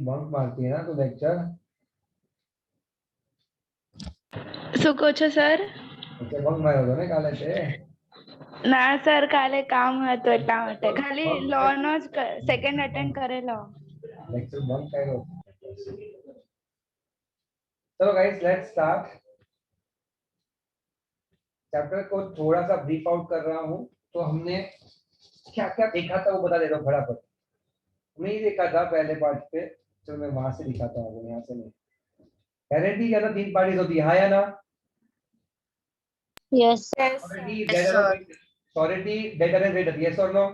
Bunk मारती है ना तो लेक्चर શું કહો છો સર? એટલે બંક માર્યો હતો ને કાલે તે ના સર, કાલે કામ હતું એટલા માટે ખાલી લો નો જ સેકન્ડ અટેન્ડ કરેલો. लेक्चर बंक કર્યો. चलो गाइस लेट्स स्टार्ट. चैप्टर को थोड़ा सा ब्रीफ आउट कर रहा हूँ. तो हमने क्या क्या देखा था वो बता देता हूँ फटाफट. हमने ये देखा था पहले पार्ट पे. चलो मैं वहां से दिखाता हूँ, यहाँ से नहीं. गारंटी क्या था, 3 पार्टीज होती है, हाँ या ना? Yes. Surety debt and rate, yes और no?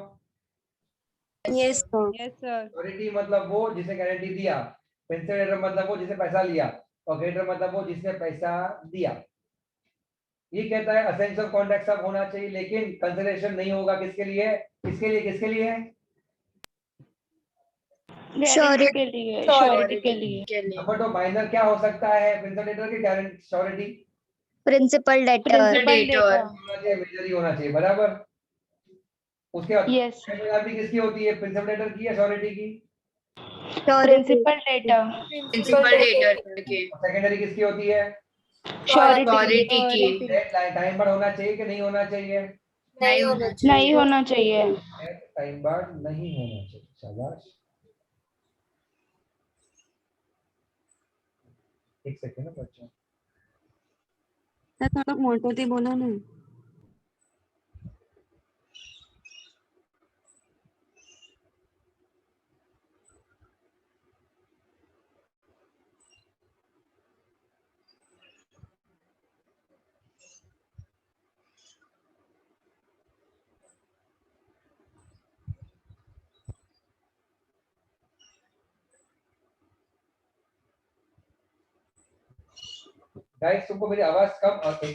Yes, sir. Yes sir. Surety मतलब वो जिसे गारंटी दिया. पेंसिलेटर मतलब वो जिसे पैसा लिया. और क्रेडिटर मतलब वो जिसने पैसा दिया. ये कहता है असेंस ऑफ कॉन्ट्रैक्ट सब होना चाहिए, लेकिन कंसिडरेशन नहीं होगा किसके लिए? किसके लिए? किसके लिए? गारंटी के लिए, श्योरिटी के लिए. बट वो माइनर क्या हो सकता है, पेंसिलेटर की guarantee surety Principal debtor. Principal debtor. होना चाहिए, मेजर ही होना चाहिए, बराबर. उसके बाद यस. गारंटी किसकी होती है, प्रिंसिपल की या श्योरिटी की? Principal debtor. प्रिंसिपल डेटर के. सेकेंडरी किसकी होती है? श्योरिटी की. टाइम बार होना चाहिए कि नहीं होना चाहिए? नहीं होना चाहिए. टाइम बार नहीं होना चाहिए. शाबाश. एक सेकंड ना बच्चा, थोड़ा मोटोती बोलो ना. गाइस तुमको मेरी आवाज कम आती है?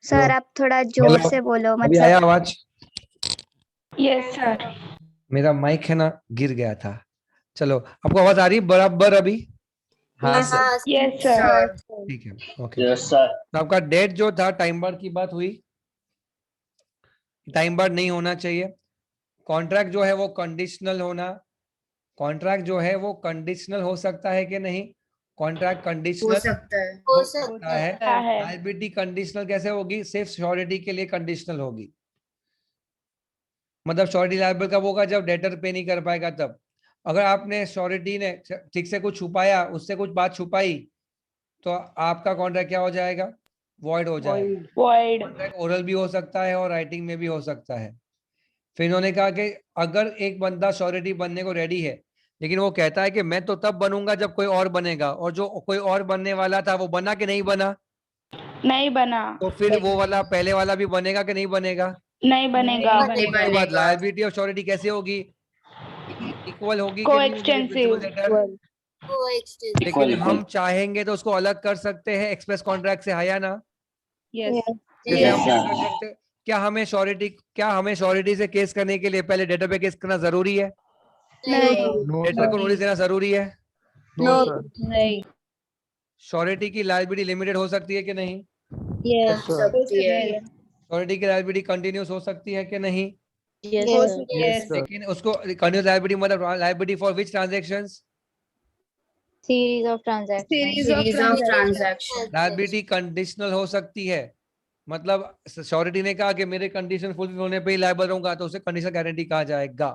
सर आप थोड़ा जोर से बोलो. अभी आया आवाज? Yes sir. मेरा माइक है ना गिर गया था. चलो आपको आवाज आ रही है बराबर अभी? हाँ सर. Yes sir. ठीक है. ओके. Yes sir. तो आपका डेट जो था, टाइम बार की बात हुई. टाइम बार नहीं होना चाहिए. कॉन्ट्रैक्ट जो है वो कंडीशनल होना. कॉन्ट्रैक्ट जो है वो कंडीशनल हो सकता है कि नहीं? कॉन्ट्रैक्ट कंडीशनल हो सकता है. है. लायबिलिटी कंडीशनल कैसे होगी? सिर्फ श्योरिटी के लिए कंडीशनल होगी. मतलब श्योरिटी लायबल कब होगा? जब डेटर पे नहीं कर पाएगा तब. अगर आपने श्योरिटी ने ठीक से कुछ छुपाया, उससे कुछ बात छुपाई, तो आपका कॉन्ट्रैक्ट क्या हो जाएगा? वॉइड हो जाएगा. वॉइड. कॉन्ट्रैक्ट ओरल भी हो सकता है और राइटिंग में भी हो सकता है. फिर इन्होंने कहा कि अगर एक बंदा श्योरिटी बनने को रेडी है, लेकिन वो कहता है कि मैं तो तब बनूंगा जब कोई और बनेगा, और जो कोई और बनने वाला था वो बना कि नहीं बना? नहीं बना. तो फिर वो वाला पहले वाला भी बनेगा कि नहीं बनेगा? नहीं बनेगा. उसके बाद लायबिलिटी और श्योरिटी कैसे होगी? इक्वल होगी कि नहीं होगी? कोएक्सटेंसिव. लेकिन हम चाहेंगे तो उसको अलग कर सकते हैं एक्सप्रेस कॉन्ट्रैक्ट से, है या ना? यस. जैसे हम क्या कर सकते हैं? क्या हमें श्योरिटी से केस करने के लिए पहले डेटर पे केस करना जरूरी है? नहीं. डेटर को नोटिस देना जरूरी है? नहीं. श्योरिटी की लायबिलिटी लिमिटेड हो सकती है कि नहीं? Yes. श्योरिटी की लायबिलिटी कंटिन्यूस हो सकती है कि नहीं? Yes. लेकिन उसको कंटिन्यूस लायबिलिटी मतलब liability for which transactions? Series of transactions. Series of transaction. Liability conditional हो सकती है. मतलब श्योरिटी ने कहा कि मेरे कंडीशन फुलफिल होने पे ही लायबल रहूंगा, तो उसे कंडीशनल गारंटी कहा जाएगा.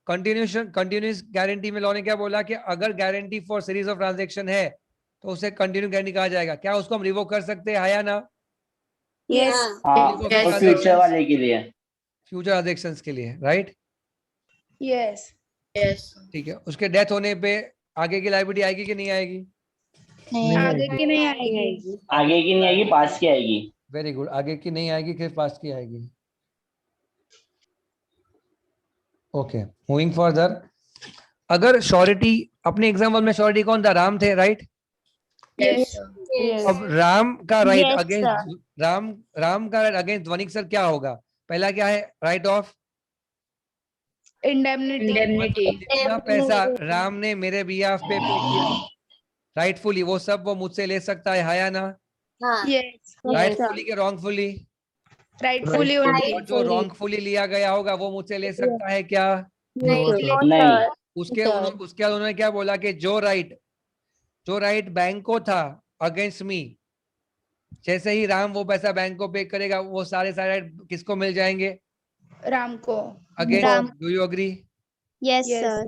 कंटिन्यूस गारंटी में लॉ ने क्या बोला कि अगर guarantee for series of transaction है तो उसे कंटिन्यूस गारंटी कहा जाएगा. क्या उसको हम रिवोक कर सकते हैं, है या ना? Yes. फ्यूचर वाले के लिए, फ्यूचर ट्रांजैक्शंस के लिए, राइट? यस. ठीक है. उसके डेथ होने पे आगे की लायबिलिटी आएगी कि नहीं आएगी? आगे की नहीं आएगी. आगे की नहीं आएगी, पास की आएगी. Very good. आगे की नहीं आएगी, सिर्फ पास की आएगी. ओके. Moving further. अगर श्योरिटी, अपने एग्जांपल में श्योरिटी कौन था? राम थे, राइट? यस. अब राम का राइट Yes, अगेंस्ट राम का राइट अगेंस्ट ध्वनिक सर क्या होगा? पहला क्या है? Right of indemnity. जितना पैसा राम ने मेरे बिहाफ पे पे किया राइटफुली, वो सब वो मुझसे ले सकता है या ना? यस. राइटफुली के रॉन्गफुली? राइटफुली. और जो रॉन्गफुली लिया गया होगा वो मुझसे ले सकता है क्या? नहीं। उसके Sir. उसके बाद उन्होंने क्या बोला कि जो राइट बैंक को था अगेंस्ट मी, जैसे ही राम वो पैसा बैंक को पे करेगा वो सारे राइट किसको मिल जाएंगे? राम को। Against. Do you agree? Yes, Yes. sir.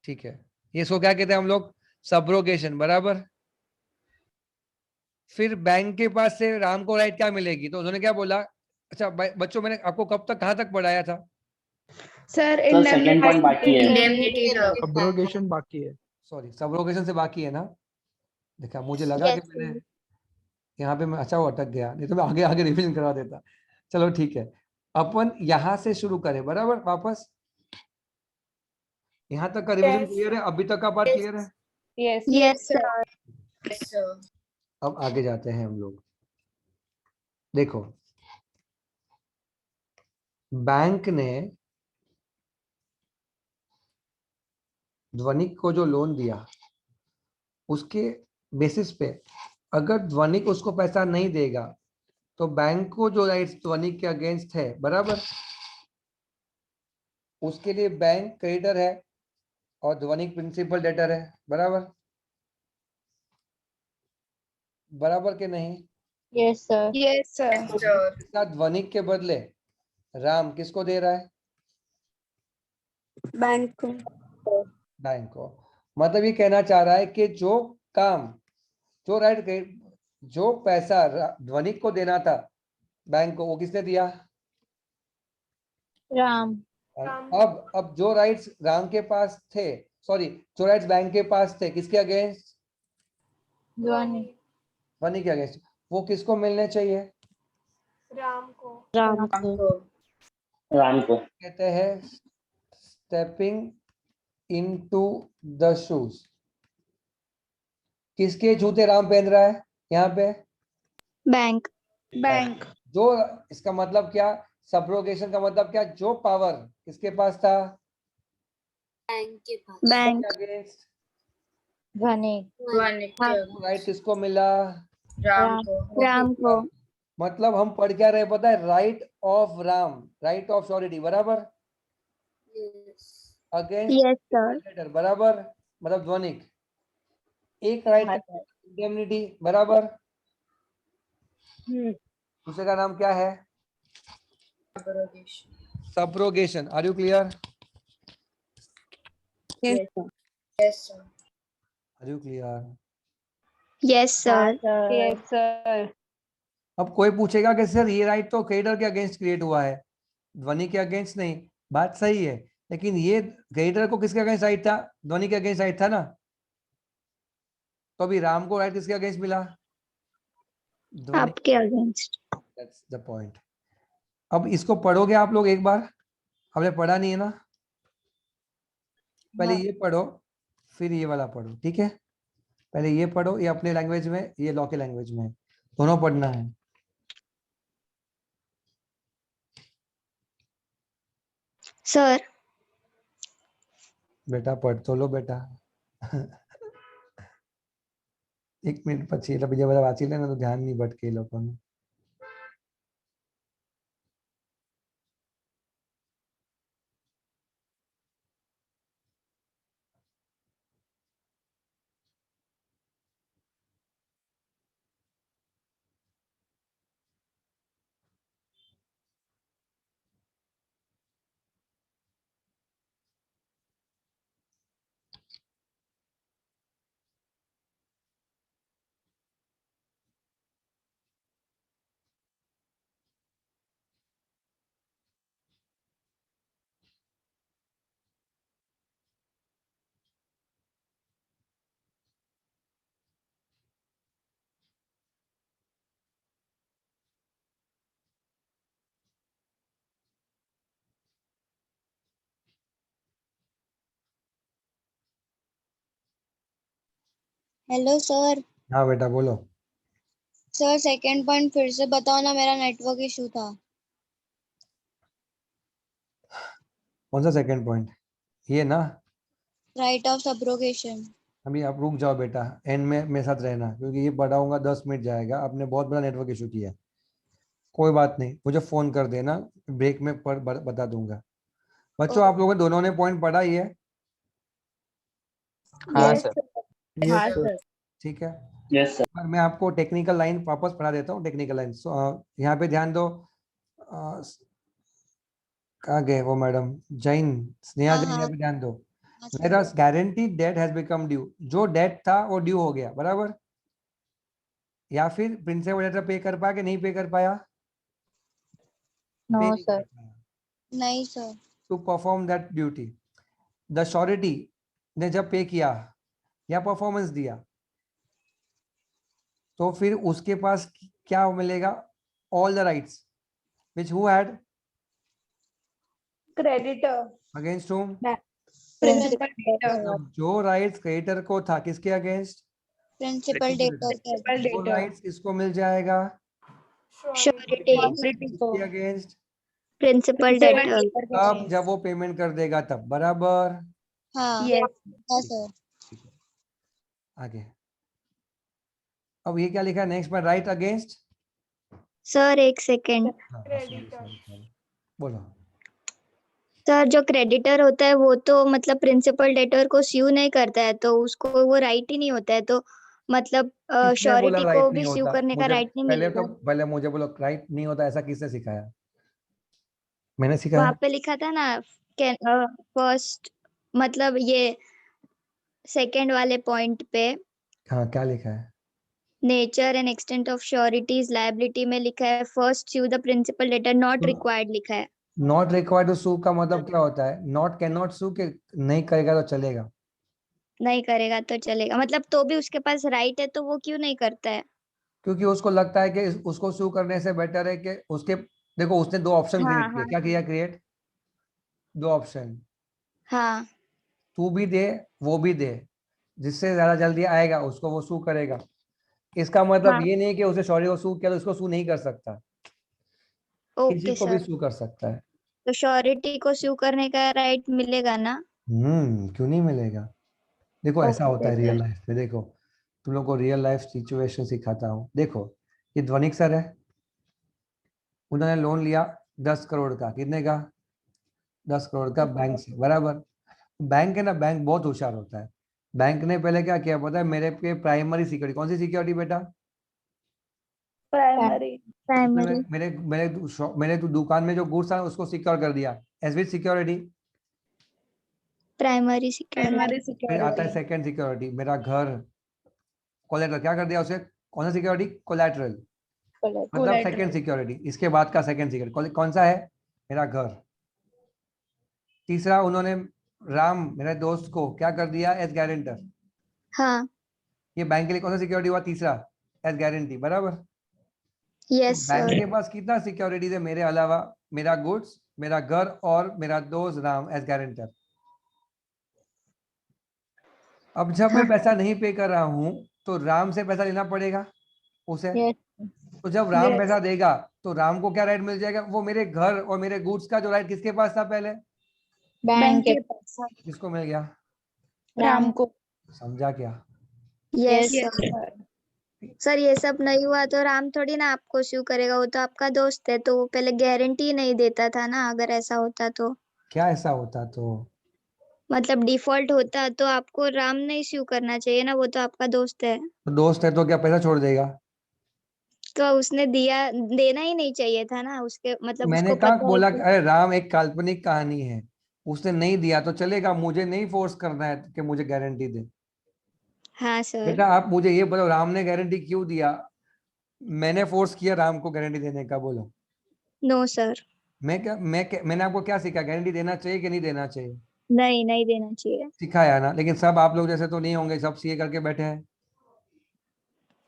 ठीक है, ये इसको क्या कहते हैं हम लोग? सब्रोगेशन, बराबर। फिर बैंक के पास से राम को राइट क्या मिलेगी? तो उन्होंने क्या बोला? अच्छा बच्चों, मैंने आपको कब तक कहाँ तक पढ़ाया था? सर तो सेकंड पॉइंट बाकी है। Indemnity तक। सब्रोगेशन बाकी है। सॉरी, सब्रोगेशन से बाकी है ना? देखा, मुझे लगा Yes, कि मैंने यहाँ पे मैं अच्छा वो अटक गया, नहीं तो मैं आगे आगे रिवीजन करवा देता। चलो ठीक है, अपन यहाँ से शुरू करें, बराबर। वापस यहाँ तक का रिवीजन क्लियर है? अभी तक का पार्ट क्लियर है? Yes. Yes, sir. Yes, sir. अब आगे जाते हैं हम लोग। देखो, बैंक ने ध्वनिक को जो लोन दिया उसके बेसिस पे अगर ध्वनिक उसको पैसा नहीं देगा तो बैंक को जो राइट्स ध्वनिक के अगेंस्ट है, बराबर, उसके लिए बैंक क्रेडिटर है और ध्वनिक प्रिंसिपल डेटर है, बराबर। बराबर के नहीं? Yes, sir. Yes, sir. Yes, sir. इसका ध्वनिक के बदले राम किसको दे रहा है? बैंक को। बैंक को। मतलब ये कहना चाह रहा है कि जो काम, जो राइट, जो पैसा ध्वनिक को देना था बैंक को, वो किसने दिया? Ram. अब जो राइट्स राम के पास थे, सॉरी, जो राइट्स बैंक के पास थे, किसके अगेंस्ट? Dhwani. ध्वनिक के अगेंस्ट, वो किसको मिलने चाहिए? Ram ko. राम को। कहते हैं स्टेपिंग इनटू द शूज। किसके जूते राम पहन रहा है यहाँ पे? Bank. बैंक। जो, इसका मतलब क्या? सब्रोगेशन का मतलब क्या? जो पावर किसके पास था? Bank. अगेंस्ट। Dhwani. राइट किसको मिला? राम को। Ram ko. मतलब हम पढ़ क्या रहे पता है? Right of Ram, right of surety, बराबर, अगेंस्ट Yes, sir. लेटर, बराबर, मतलब ध्वनिक। एक राइट इंडेमनिटी, बराबर। दूसरे का नाम क्या है? Subrogation. Are you clear? Yes, sir. Are you clear? Yes, sir. Yes, sir. अब कोई पूछेगा कि सर ये राइट तो क्रेडिटर के अगेंस्ट क्रिएट हुआ है, ध्वनि के अगेंस्ट नहीं। बात सही है, लेकिन ये क्रेडिटर को किसके अगेंस्ट राइट था? ध्वनि के अगेंस्ट राइट था ना। तो अभी राम को राइट किसके अगेंस्ट मिला? ध्वनि। आपके अगेंस्ट। That's the point. अब इसको पढ़ोगे आप लोग एक बार, हमने पढ़ा नहीं है ना? पहले ये पढ़ो फिर ये वाला पढ़ो, ठीक है? पहले ये पढ़ो, ये अपने लैंग्वेज में, ये लॉ के लैंग्वेज में, दोनों पढ़ना है। सर। बेटा पढ़ तो लो बेटा। एक मिनट પછી એટલે બીજા બધા વાંચી લે ને તો ધ્યાન નહીં ભટકે એ લોકોનું। Hello sir. हाँ बेटा बोलो। सर सेकंड पॉइंट फिर से बताओ ना, मेरा नेटवर्क इशू था। कौन सा सेकंड पॉइंट? ये ना, राइट ऑफ सब्रोगेशन। अभी आप रुक जाओ बेटा, एंड में मेरे साथ रहना, क्योंकि ये पढ़ाऊंगा 10 मिनट जाएगा। आपने बहुत बड़ा नेटवर्क इशू किया है, कोई बात नहीं, मुझे फोन कर देना, ब्रेक में पढ़ बता दूंगा। बच्चों आप लोगों दोनों ने पॉइंट पढ़ा ही है, हाँ Yes, सर। sir. हाँ सर. ठीक है। Yes sir. पर मैं आपको टेक्निकल लाइन वापस पढ़ा देता हूँ, टेक्निकल लाइन। यहाँ पे ध्यान दो, कहाँ गए वो मैडम, जैन, स्नेहा जैन, यहाँ पे ध्यान दो। Whereas guaranteed debt has become due, जो डेट था वो ड्यू हो गया, बराबर, या फिर प्रिंसिपल डेटर पे कर पाया कि नहीं पे कर पाया? No, पे नहीं sir. कर पाया। नहीं sir. To perform that duty, the surety ने जब पे किया या परफॉर्मेंस दिया, तो फिर उसके पास क्या मिलेगा? All the rights which who had Creditor. Against whom? Principal debtor. जो राइट्स क्रेडिटर को था, किसके अगेंस्ट? प्रिंसिपल डेटर Principal वो debtor. राइट्स किसको मिल जाएगा? श्योरिटी Security को. किसके against? Principal Principal debtor. debtor को. तब जब वो पेमेंट कर देगा तब, बराबर। हाँ Yes. हाँ सर। ठीक है, आगे। अब ये क्या लिखा है नेक्स्ट में? Right against. सर एक सेकेंड। बोलो। सर जो क्रेडिटर होता है वो तो मतलब प्रिंसिपल डेटर को स्यू नहीं करता है, तो उसको वो राइट ही नहीं होता है, तो मतलब किसने बोला श्योरिटी राइट को नहीं भी स्यू होता? करने का मुझे राइट नहीं पहले मिलेगा। तो पहले मुझे बोलो राइट नहीं होता, ऐसा किसने सिखाया? मैंने सिखाया? वहां पे लिखा था ना फर्स्ट, मतलब ये सेकंड वाले पॉइंट पे हाँ, क्या लिखा है? Nature and extent of surety's liability में लिखा है first sue the principal debtor, not required लिखा है। नॉट रिक्वायर्ड टू सू का मतलब क्या होता है? नॉट कैन नॉट सू, के नहीं करेगा तो चलेगा? नहीं करेगा तो चलेगा, मतलब तो भी उसके पास राइट है तो वो क्यों नहीं करता है? क्योंकि उसको लगता है कि उसको सू करने से बेटर है कि उसके, देखो उसने दो ऑप्शन हाँ क्रिएट किए। हाँ क्या किया क्रिएट? दो ऑप्शन, हाँ तू भी दे वो भी दे, जिससे ज्यादा जल्दी आएगा उसको वो सू करेगा। इसका मतलब हाँ। ये नहीं कि उसे सॉरी को सू किया तो उसको सू नहीं कर सकता, किसी ओके को भी सर, सू कर सकता है। तो श्योरिटी को स्यू करने का राइट मिलेगा ना? क्यों नहीं मिलेगा? देखो ऐसा होता ओके है रियल सर। लाइफ में। देखो तुम लोग को रियल लाइफ सिचुएशन सिखाता हूँ। देखो ये ध्वनिक सर है, उन्होंने लोन लिया 10 करोड़ का। कितने का? 10 करोड़ का बैंक से, बराबर। बैंक है ना, बैंक बहुत होशियार होता है। बैंक ने पहले क्या किया पता है? मेरे पे प्राइमरी सिक्योरिटी, कौन सी सिक्योरिटी बेटा? Primary. उसने प्राइमरी। मेरे मेरे मेरे दुकान में जो गुड्स था उसको सिक्योर कर दिया as with security. Primary security. Primary फिर आता है security. सेकंड सिक्योरिटी, मेरा घर, कोलेटरल। क्या कर दिया उसे? कौन सा सिक्योरिटी? कोलेटरल, मतलब Collateral. Second security. इसके बाद का सेकंड सिक्योरिटी कौन सा है? मेरा घर। तीसरा उन्होंने राम मेरे दोस्त को क्या कर दिया? As guarantor. हाँ। ये बैंक के लिए कौन सा सिक्योरिटी हुआ? तीसरा, एज गारंटी, बराबर। तो यस बैंक सर। के पास कितना सिक्योरिटी है मेरे अलावा? मेरा गुड्स, मेरा घर और मेरा दोस्त राम एज गारंटर। अब जब मैं हाँ। पैसा नहीं पे कर रहा हूं तो राम से पैसा लेना पड़ेगा उसे। यस। तो जब राम Yes. पैसा देगा तो राम को क्या राइट मिल जाएगा? वो मेरे घर और मेरे गुड्स का जो राइट किसके पास था पहले? बैंक के पास. किसको मिल गया? राम को. समझा क्या? Yes Yes, sir. sir. Sir ये सब नहीं हुआ तो राम थोड़ी ना आपको स्यू करेगा, वो तो आपका दोस्त है, तो वो पहले गारंटी नहीं देता था ना, अगर ऐसा होता तो। क्या ऐसा होता तो? मतलब डिफॉल्ट होता तो आपको राम नहीं स्यू करना चाहिए ना, वो तो आपका दोस्त है। तो दोस्त है तो क्या पैसा छोड़ देगा? तो उसने दिया, देना ही नहीं चाहिए था ना उसके, मतलब मैंने उसको कहा पता है बोला कि कि अरे राम एक काल्पनिक कहानी है, उसने नहीं दिया तो चलेगा, मुझे नहीं फोर्स करना है कि मुझे गारंटी दे। हाँ सर। बेटा आप मुझे ये बताओ, राम ने गारंटी क्यों दिया? मैंने फोर्स किया राम को गारंटी देने का? बोलो। No sir. मैंने आपको क्या सिखाया? गारंटी देना चाहिए कि नहीं देना चाहिए? नहीं, नहीं देना चाहिए। सिखाया ना। लेकिन सब आप लोग जैसे तो नहीं होंगे, सब सीए करके बैठे हैं।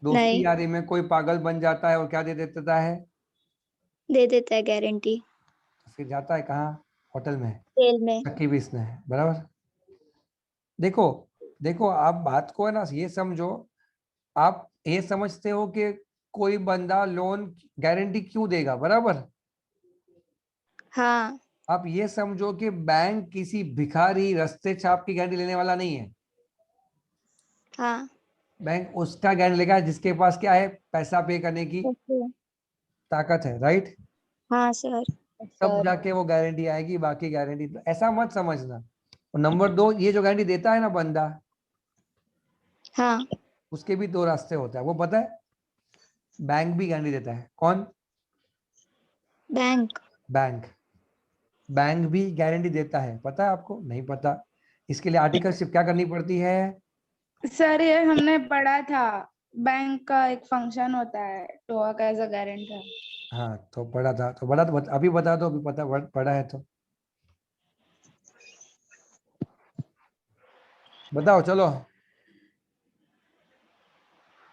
दोस्ती नहीं, यारी में कोई पागल बन जाता है और क्या दे देता है? दे देता है गारंटी। फिर जाता है कहाँ? होटल में जेल में। चक्की पीसने, बराबर। देखो देखो आप बात को है ना ये समझो। आप ये समझते हो कि कोई बंदा लोन गारंटी क्यों देगा, बराबर। हाँ। आप ये समझो कि बैंक किसी भिखारी रस्ते छाप की गारंटी लेने वाला नहीं है। हाँ। बैंक उसका गारंटी लेगा जिसके पास क्या है? पैसा पे करने की ओके। ताकत है, राइट। हाँ सर। तब जाके वो गारंटी आएगी, बाकी गारंटी तो ऐसा मत समझना। और नंबर 2, ये जो गारंटी देता है ना बंदा, हाँ उसके भी 2 रास्ते होता है, वो पता है? बैंक भी गारंटी देता है। कौन? बैंक। बैंक भी गारंटी देता है, पता है आपको? नहीं पता? इसके लिए आर्टिकलशिप क्या करनी पड़ती है? सर ये हमने पढ़ा था, बैंक का एक फंक्शन होता है to work as a guarantor. हाँ तो पढ़ा था, तो बड़ा तो अभी बता दो, अभी पता पढ़ा है तो बताओ चलो।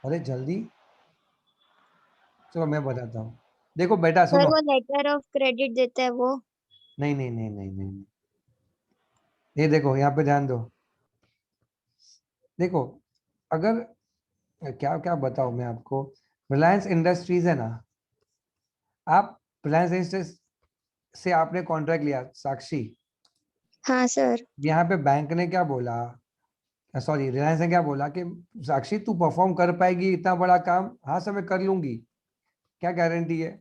अरे जल्दी, चलो मैं बताता हूँ। देखो बेटा सर सुनो। वो लेटर ऑफ क्रेडिट देता है वो। नहीं नहीं नहीं नहीं नहीं नहीं। ये देखो यहाँ पे ध्यान दो। देखो, अगर क्या क्या बताओ मैं आपको। रिलायंस इंडस्ट्रीज है ना, आप रिलायंस इंडस्ट्रीज से आपने कॉन्ट्रैक्ट लिया साक्षी। हाँ सर। यहाँ पे बैंक ने क्या बोला, सॉरी रिलायंस ने क्या बोला कि साक्षी तू परफॉर्म कर पाएगी इतना बड़ा काम? हाँ सर मैं कर लूंगी। क्या गारंटी है?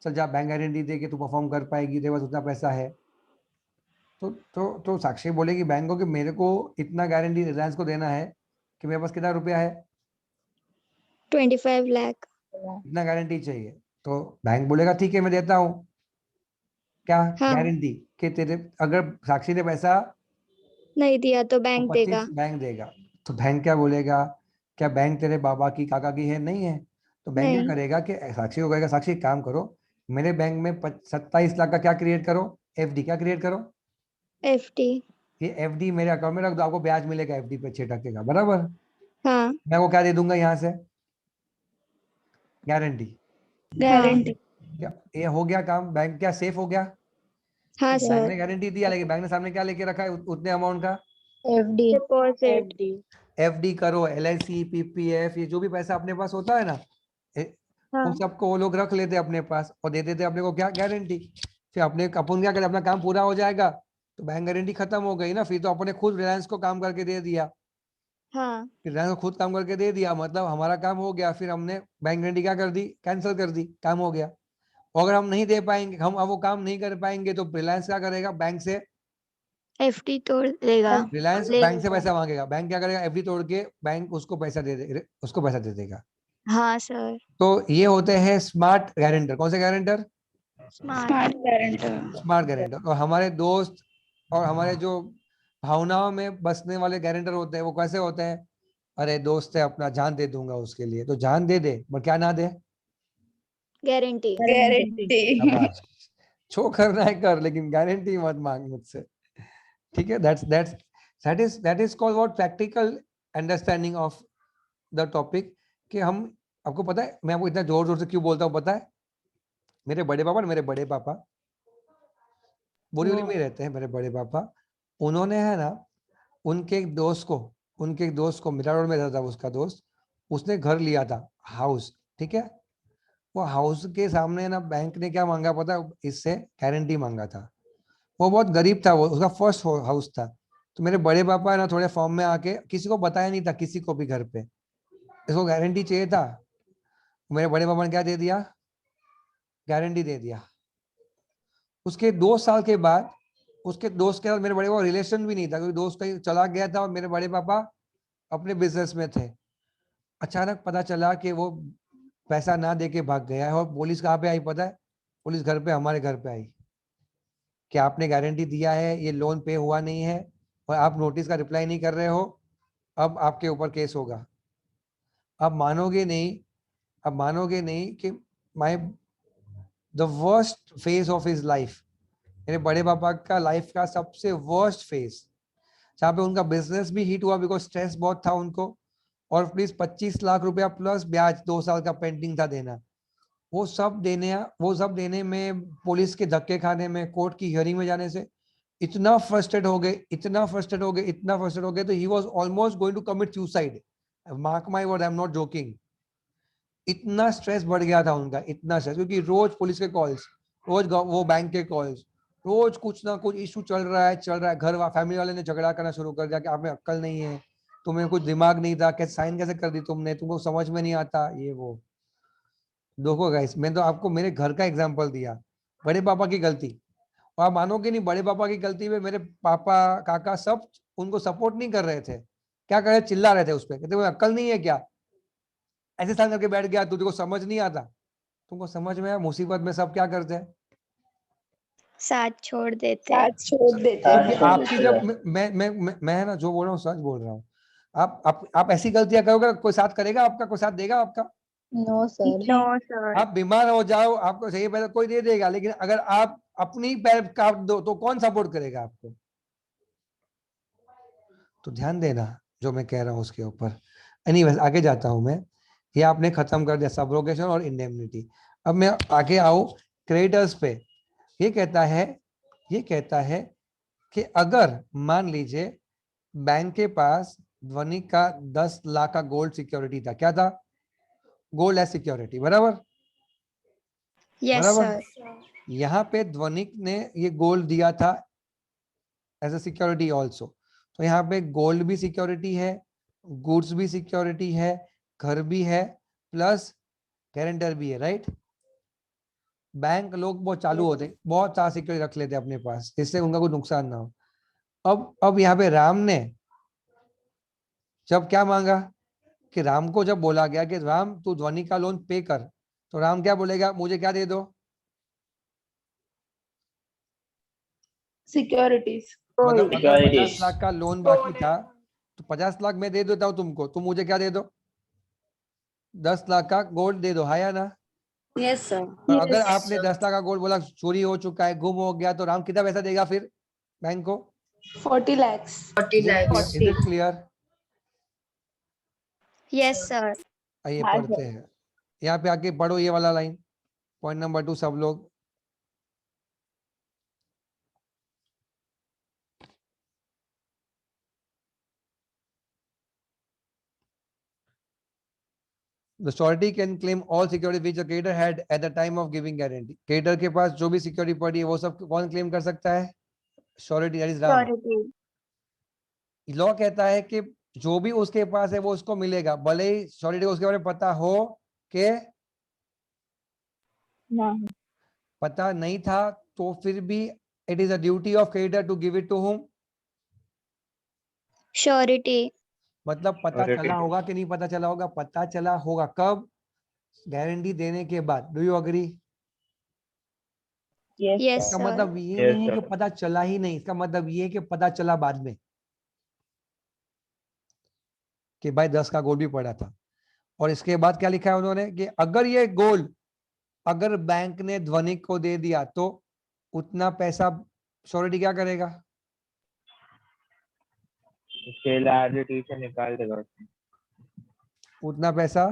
सर जब बैंक गारंटी दे कि तू परफॉर्म कर पाएगी, तेरे पास उतना पैसा है, तो साक्षी बोलेगी बैंक को कि मेरे को इतना गारंटी रिलायंस को देना है कि मेरे पास कितना रुपया है, 25 लाख। इतना गारंटी चाहिए। तो बैंक बोलेगा ठीक है मैं देता हूँ। क्या हाँ गारंटी कि तेरे, अगर साक्षी ने पैसा नहीं दिया तो तो बैंक 25 देगा। बैंक देगा। तो बैंक क्या बोलेगा, क्या बैंक तेरे बाबा की काका की है? नहीं है। तो बैंक क्या नहीं। करेगा कि साक्षी को कहेगा साक्षी एक काम करो, मेरे बैंक में 27 लाख का क्या क्रिएट करो, एफडी। क्या क्रिएट करो? एफडी। ये एफडी मेरे अकाउंट में रख दो, आपको ब्याज मिलेगा एफडी पे 6% का, बराबर? हाँ मैं वो क्या दे दूंगा यहाँ से? गारंटी। गारंटी। क्या ये हो गया काम? बैंक क्या सेफ हो गया? हाँ क्योंकि बैंक सर। ने गारंटी दिया, लेकिन बैंक ने सामने क्या लेके रखा है उतने अमाउंट का? FD deposit. एफडी करो, एलआईसी, पीपीएफ, ये जो भी पैसा अपने पास होता है ना, हाँ उन सबको वो लोग रख लेते अपने पास और दे देते अपने को क्या? गारंटी। फिर अपने अपन क्या करते, अपना काम पूरा हो जाएगा तो बैंक गारंटी खत्म हो गई ना, फिर तो अपने खुद रिलायंस को काम करके दे दिया। हाँ रिलायंस को खुद काम करके दे दिया, मतलब हमारा काम हो गया। फिर हमने बैंक गारंटी क्या कर दी? कैंसिल कर दी, काम हो गया। और अगर हम नहीं दे पाएंगे, हम अब वो काम नहीं कर पाएंगे, तो रिलायंस क्या करेगा? बैंक से, एफडी तोड़ देगा। रिलायंस ले बैंक से लेगा। पैसा मांगेगा। बैंक क्या करेगा? एफडी तोड़ के बैंक उसको पैसा उसको पैसा दे देगा। हाँ सर। तो ये होते हैं स्मार्ट गारंटर। कौन से guarantor? Smart. Smart guarantor. Smart guarantor. और हमारे दोस्त और हमारे जो भावनाओं में बसने वाले गारंटर होते हैं, वो कैसे होते हैं? अरे दोस्त है अपना, जान दे दूंगा उसके लिए, तो जान दे दे पर क्या ना दे? गारंटी। गारंटी। शाबाश। जो करना है कर, लेकिन गारंटी मत मांग मुझसे। ठीक है? That is called what? Practical understanding of the topic. कि हम, आपको पता है मैं आपको इतना जोर जोर से क्यों बोलता हूँ पता है? मेरे बड़े पापा बोरीवली में ही रहते हैं। मेरे बड़े पापा, उन्होंने है ना, उनके एक दोस्त को मिरा रोड में रहता था उसका दोस्त, उसने घर लिया था, हाउस। ठीक है? वो हाउस के सामने ना बैंक ने क्या मांगा पता है? इससे गारंटी मांगा था। वो बहुत गरीब था, वो उसका फर्स्ट हाउस था। तो मेरे बड़े पापा है ना थोड़े फॉर्म में आके, किसी को बताया नहीं था, किसी को भी घर पे, इसको गारंटी चाहिए था। मेरे बड़े पापा ने क्या दे दिया? गारंटी दे दिया। उसके 2 साल के बाद, उसके दोस्त के साथ मेरे बड़े पापा रिलेशन भी नहीं था, क्योंकि दोस्त कहीं चला गया था और मेरे बड़े पापा अपने बिजनेस में थे। अचानक पता चला कि वो पैसा ना दे के भाग गया है। और पुलिस कहाँ पे आई पता है? पुलिस घर पे, हमारे घर पे आई कि आपने गारंटी दिया है, ये लोन पे हुआ नहीं है और आप नोटिस का रिप्लाई नहीं कर रहे हो, अब आपके ऊपर केस होगा। अब मानोगे नहीं, अब मानोगे नहीं कि my the worst phase of his life, मेरे बड़े पापा का लाइफ का सबसे वर्स्ट फेज, जहाँ पे उनका बिजनेस भी हिट हुआ बिकॉज स्ट्रेस बहुत था उनको। और प्लीज 25 लाख रुपया प्लस ब्याज 2 साल का पेंडिंग था देना। वो सब देने में, पुलिस के धक्के खाने में, कोर्ट की हियरिंग में जाने से इतना फ्रस्ट्रेट हो गए, तो he was almost going to commit suicide. Mark my word, I am not joking. इतना स्ट्रेस बढ़ गया था उनका, इतना स्ट्रेस, क्योंकि रोज पुलिस के कॉल्स, रोज वो बैंक के कॉल्स, रोज कुछ ना कुछ इशू चल रहा है। घर फैमिली वाले ने झगड़ा करना शुरू कर दिया कि आप में अक्ल नहीं है, तुम्हें कुछ दिमाग नहीं था, कैसे साइन कैसे कर दी तुमने, तुमको समझ में नहीं आता, ये वो। देखो गाइस, मैं तो आपको मेरे घर का एग्जांपल दिया, बड़े पापा की गलती, और आप मानोगे नहीं, बड़े पापा की गलती में मेरे पापा काका सब उनको सपोर्ट नहीं कर रहे थे, क्या कर रहे, चिल्ला रहे थे उस पर, कहते वो अक्ल नहीं है क्या, ऐसे साल करके बैठ गया, तुझको समझ नहीं आता। तुमको समझ में आया, मुसीबत में सब क्या करते हैं, साथ छोड़ देते हैं। साथ छोड़ देते क्योंकि हैं। आपकी जब मैं ना जो बोल रहा हूँ सच बोल रहा हूँ। आप ऐसी गलतियां करोगे, कोई साथ करेगा आपका, कोई साथ देगा आपका? No sir. No sir. आप बीमार हो जाओ, आपको सही पैसा कोई दे देगा, लेकिन अगर आप अपनी पैर काट दो तो कौन सपोर्ट करेगा आपको? तो ध्यान देना जो मैं कह रहा हूँ उसके ऊपर। एनीवेज आगे जाता हूं मैं, ये आपने खत्म कर दिया सबरोगेशन और इंडेमनिटी। अब मैं आगे आऊं क्रेडिटर्स पे। ये कहता है कि अगर मान लीजिए बैंक के पास ध्वनि का 10 लाख का गोल्ड सिक्योरिटी था, क्या था, गोल्ड एज सिक्योरिटी, बराबर यस बराबर। सर। यहाँ पे ध्वनिक ने ये गोल्ड दिया था एज अ सिक्योरिटी ऑल्सो, तो यहाँ पे गोल्ड भी सिक्योरिटी है, गुड्स भी सिक्योरिटी है, घर भी है, प्लस गारंटर भी है, राइट। बैंक लोग बहुत चालू होते हैं, बहुत सारा सिक्योरिटी रख लेते हैं अपने पास, इससे उनका कोई नुकसान ना हो। अब यहाँ पे राम ने जब क्या मांगा, कि राम को जब बोला गया कि राम तू ध्वनि का लोन पे कर, तो राम क्या बोलेगा, मुझे क्या दे दो, सिक्योरिटीज। मतलब अगर Securities. 50 लाख का लोन बाकी था तो 50 लाख मैं दे देता हूँ तुमको, तुम मुझे क्या दे दो, 10 लाख का गोल्ड दे दो, हाँ या ना। Yes sir. और अगर आपने 10 लाख का गोल्ड बोला चोरी हो चुका है, गुम हो गया, तो राम कितना पैसा देगा फिर बैंक को? 40 lakhs। 40 lakhs. Is it clear? Yes sir. आइए हाँ पढ़ते हैं, यहाँ पे आके पढ़ो ये वाला लाइन, पॉइंट नंबर 2 सब लोग। The surety can claim all security which the creditor had at the time of giving guarantee. creditor के पास जो भी सिक्योरिटी पड़ी है वो सब कौन क्लेम कर सकता है? Surety, that is Ram. Surety. Law कहता है कि जो भी उसके पास है वो उसको मिलेगा, भले ही श्योरिटी को उसके बारे में पता हो कि नहीं। पता नहीं था, तो फिर भी it is a duty of creditor to give it to whom. Surety. मतलब पता चला होगा कि नहीं पता चला होगा, पता चला होगा कब, गारंटी देने के बाद। Do you agree? Yes yes इसका सर। मतलब ये नहीं है कि पता चला ही नहीं, इसका मतलब ये है कि पता चला बाद में कि भाई 10 का गोल्ड भी पड़ा था। और इसके बाद क्या लिखा है उन्होंने, कि अगर ये गोल्ड अगर बैंक ने ध्वनि को दे दिया तो उतना पैसा श्योरिटी क्या करेगा? उसके लायबिलिटी से निकाल देगा। उतना पैसा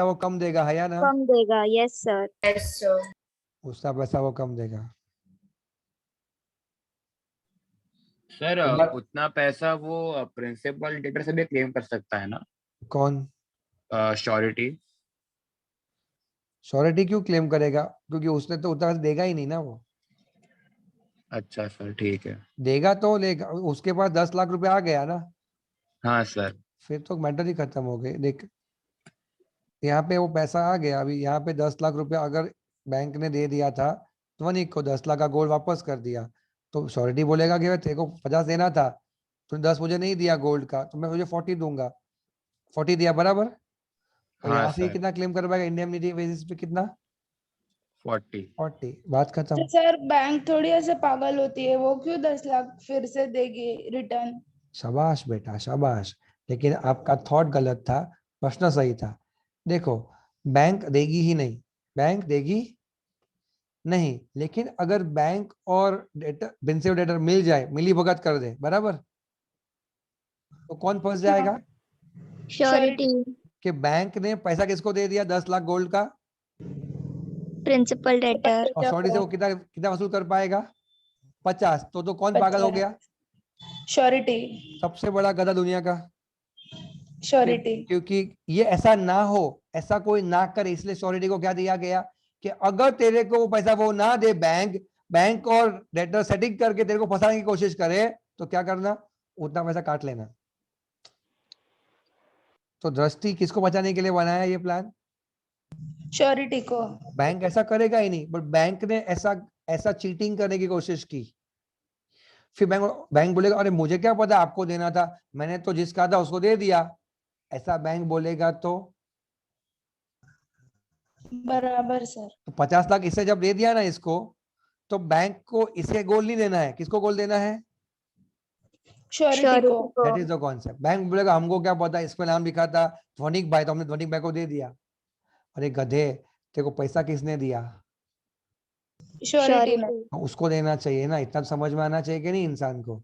वो कम देगा, है या ना? कम देगा। Yes sir. Yes, sir. उतना पैसा वो कम देगा। सर एक बार- उतना पैसा वो प्रिंसिपल डेटर से भी क्लेम कर सकता है ना, कौन श्योरिटी? श्योरिटी क्यों क्लेम करेगा, क्योंकि उसने तो उतना पैसा देगा ही नहीं ना, वो अच्छा सर, ठीक है। देगा तो लेगा, उसके पास 10 लाख रुपए आ गया ना, हाँ सर। फिर तो मैटर ही खत्म हो गई। देख यहाँ पे वो पैसा आ गया, अभी यहाँ पे 10 लाख रुपया अगर बैंक ने दे दिया था ध्वनिक को, 10 लाख का गोल्ड वापस कर दिया, तो श्योरिटी बोलेगा कि तेरे को 50 देना था, तूने 10 मुझे नहीं दिया गोल्ड का, तो मैं तुझे 40 दूंगा, 40 दिया बराबर। और हाँ यहाँ से सर, कितना क्लेम कर पाएगा इंडेमनिटी बेसिस पे, कितना? 40। 40, बात खत्म। तो सर बैंक थोड़ी ऐसे पागल होती है, वो क्यों 10 लाख फिर से देगी रिटर्न? शाबाश बेटा शाबाश, लेकिन आपका थॉट गलत था, प्रश्न सही था। देखो बैंक देगी ही नहीं, बैंक देगी नहीं, लेकिन अगर बैंक और प्रिंसिपल डेटर मिल जाए, मिली भगत कर दे बराबर, तो कौन फंस जाएगा? श्योरिटी। कि बैंक ने पैसा किसको दे दिया 10 लाख गोल्ड का, प्रिंसिपल डेटर। और श्योरिटी से वो कितना कितना वसूल कर पाएगा? 50। तो कौन पागल हो गया? श्योरिटी। सबसे बड़ा गधा दुनिया का। श्योरिटी। क्योंकि ये ऐसा ना हो, ऐसा कोई ना करे, इसलिए श्योरिटी को क्या दिया गया, कि अगर तेरे को वो पैसा वो ना दे बैंक और डेटर सेटिंग करके तेरे को फंसाने की कोशिश करे, तो क्या करना, उतना पैसा काट लेना। तो दृष्टि किसको बचाने के लिए बनाया ये प्लान? श्योरिटी को। बैंक ऐसा करेगा ही नहीं, बट बैंक ने ऐसा ऐसा चीटिंग करने की कोशिश की। फिर बैंक बोलेगा अरे मुझे क्या पता आपको देना था, मैंने तो जिसका था उसको दे दिया। ऐसा बैंक बोलेगा तो बराबर सर। 50 लाख इसे जब दे दिया ना इसको, तो बैंक को इसे गोल नहीं देना है, किसको गोल देना है? श्योरिटी को। That is the concept. Bank बोलेगा हमको क्या पता, इसमें नाम लिखा था ध्वनिक भाई, तो हमने ध्वनिक भाई को दे दिया। अरे गधे, तेरे को पैसा किसने दिया? श्योरिटी ने। तो उसको देना चाहिए ना, इतना तो समझ में आना चाहिए कि नहीं इंसान को।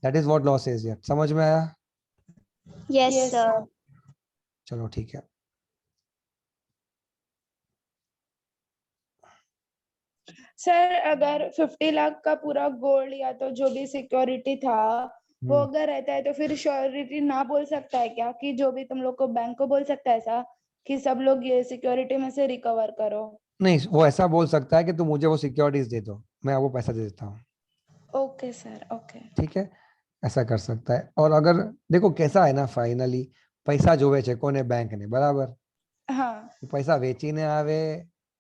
That is what law says here. समझ में आया? Yes Yes, sir. चलो ठीक है। सर अगर 50 लाख का पूरा गोल्ड या तो जो भी सिक्योरिटी था वो अगर रहता है तो फिर श्योरिटी ना बोल सकता है क्या कि जो भी तुम लोग को बैंक को बोल सकता है ऐसा कि सब लोग ये सिक्योरिटी में से रिकवर करो? नहीं, वो ऐसा बोल सकता है कि तुम मुझे वो सिक्योरिटीज दे दो, मैं आपको पैसा दे देता हूँ। Okay sir, okay. ठीक है, ऐसा कर सकता है। और अगर देखो कैसा है ना, फाइनली पैसा જોવે છે કોને? बैंक ने, बराबर? हाँ પૈસા વેચીને આવે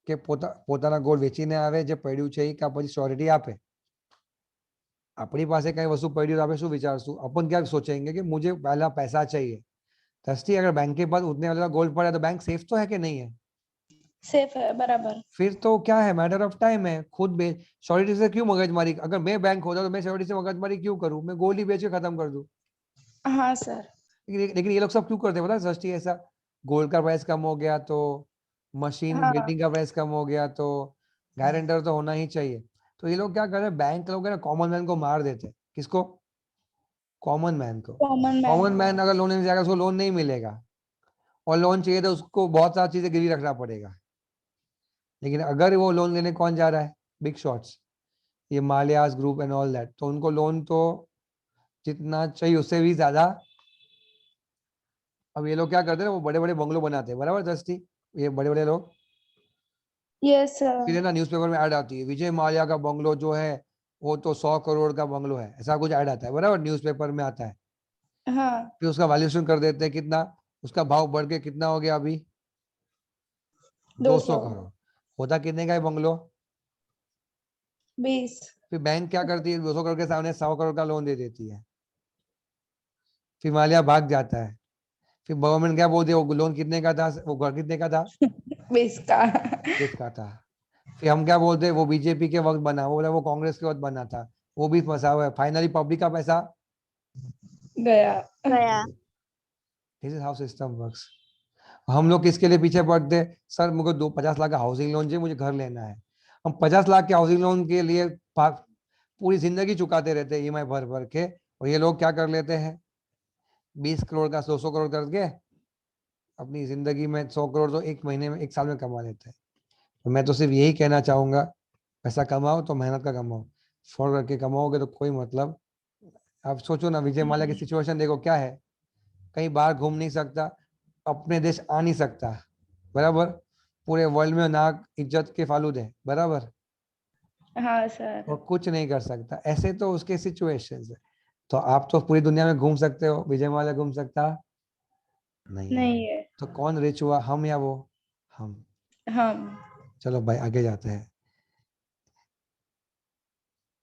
કે પોતાના ગોળ વેચીને આવે, જે પડ્યું છે એ કા પછી શ્યોરિટી આપે? આપણી પાસે કઈ વસ્તુ પડ્યું તો આપણે શું વિચારશું? अपन क्या सोचेंगे कि मुझे पहला पैसा चाहिए। दस्ती अगर बैंक के पास उतने वाला गोल्ड पड़ा है तो बैंक सेफ तो है कि नहीं है? सेफ है, बराबर। फिर तो क्या है, मैटर ऑफ टाइम है। खुद बेच, श्योरिटी से क्यों मगजमारी? अगर मैं बैंक होता तो मैं श्योरिटी से मगजमारी क्यों करूं? मैं गोल्ड ही बेच के खत्म कर दूं। हाँ सर। लेकिन ये लोग सब क्यों करते हैं पता है? सस्ती ऐसा, गोल्ड का प्राइस कम हो गया तो, मशीन हाँ बिल्डिंग का प्राइस कम हो गया तो, गारंटर तो होना ही चाहिए। तो ये लोग क्या कर रहे हैं, बैंक लोग है ना कॉमन मैन को मार देते हैं। किसको? कॉमन मैन को। Common common man. मैन अगर लोन लेने जाएगा उसको लोन नहीं मिलेगा, और लोन चाहिए तो उसको बहुत सारी चीजें गिरवी रखना पड़ेगा। लेकिन अगर वो लोन लेने कौन जा रहा है? बिग शॉट्स, ये मालियास ग्रुप एंड ऑल दैट, तो उनको लोन तो जितना चाहिए उससे भी ज्यादा। अब ये लोग क्या करते हैं, वो बड़े बड़े बंगलो बनाते हैं, बराबर दस्ती, ये बड़े बड़े लोग। यस फिर है सर। ना न्यूज़पेपर में ऐड आती है, विजय माल्या का बंगलो जो है वो तो 100 करोड़ का बंगलो है, ऐसा कुछ ऐड आता है, बराबर? न्यूज़पेपर में आता है। हाँ फिर उसका वैल्यूएशन कर देते हैं, कितना उसका भाव बढ़ के कितना हो गया अभी? 200 करोड़। होता कितने का है बंगलो? 20। फिर बैंक क्या करती है, 200 करोड़ के सामने 100 करोड़ का लोन दे देती है। फिर माल्या भाग जाता है। फिर गवर्नमेंट क्या बोलती है, वो लोन कितने का था, वो घर कितने का था? 20 का। इसका था। फिर हम क्या बोलते हैं, वो बीजेपी के वक्त बना, वो बोला वो कांग्रेस के वक्त बना था, वो भी फंसा हुआ है। फाइनली पब्लिक का पैसा गया। गया। This is how system works. हम लोग किसके लिए पीछे पड़ते हैं? सर मुझे 50 लाख का हाउसिंग लोन चाहिए, मुझे घर लेना है। हम 50 लाख के हाउसिंग लोन के लिए पूरी जिंदगी चुकाते रहते हैं ईएमआई भर भर के, और ये लोग क्या कर लेते हैं, 20 करोड़ का 200 करोड़ करके अपनी जिंदगी में 100 करोड़ तो एक महीने में, एक साल में कमा लेते हैं। तो मैं तो सिर्फ यही कहना चाहूंगा, पैसा कमाओ तो मेहनत का कमाओ, फ्रॉड करके कमाओगे तो कोई मतलब। आप सोचो ना, विजय माल्या की सिचुएशन देखो क्या है, कहीं बाहर घूम नहीं सकता, अपने देश आ नहीं सकता, बराबर? पूरे वर्ल्ड में नाक इज्जत के फालूद है, बराबर? हाँ सर। और कुछ नहीं कर सकता। ऐसे तो उसके सिचुएशन है। तो आप तो पूरी दुनिया में घूम सकते हो, विजय माल्या घूम सकता नहीं है। नहीं है। तो कौन रिच हुआ, हम या वो? हम। हम। चलो भाई आगे जाते हैं।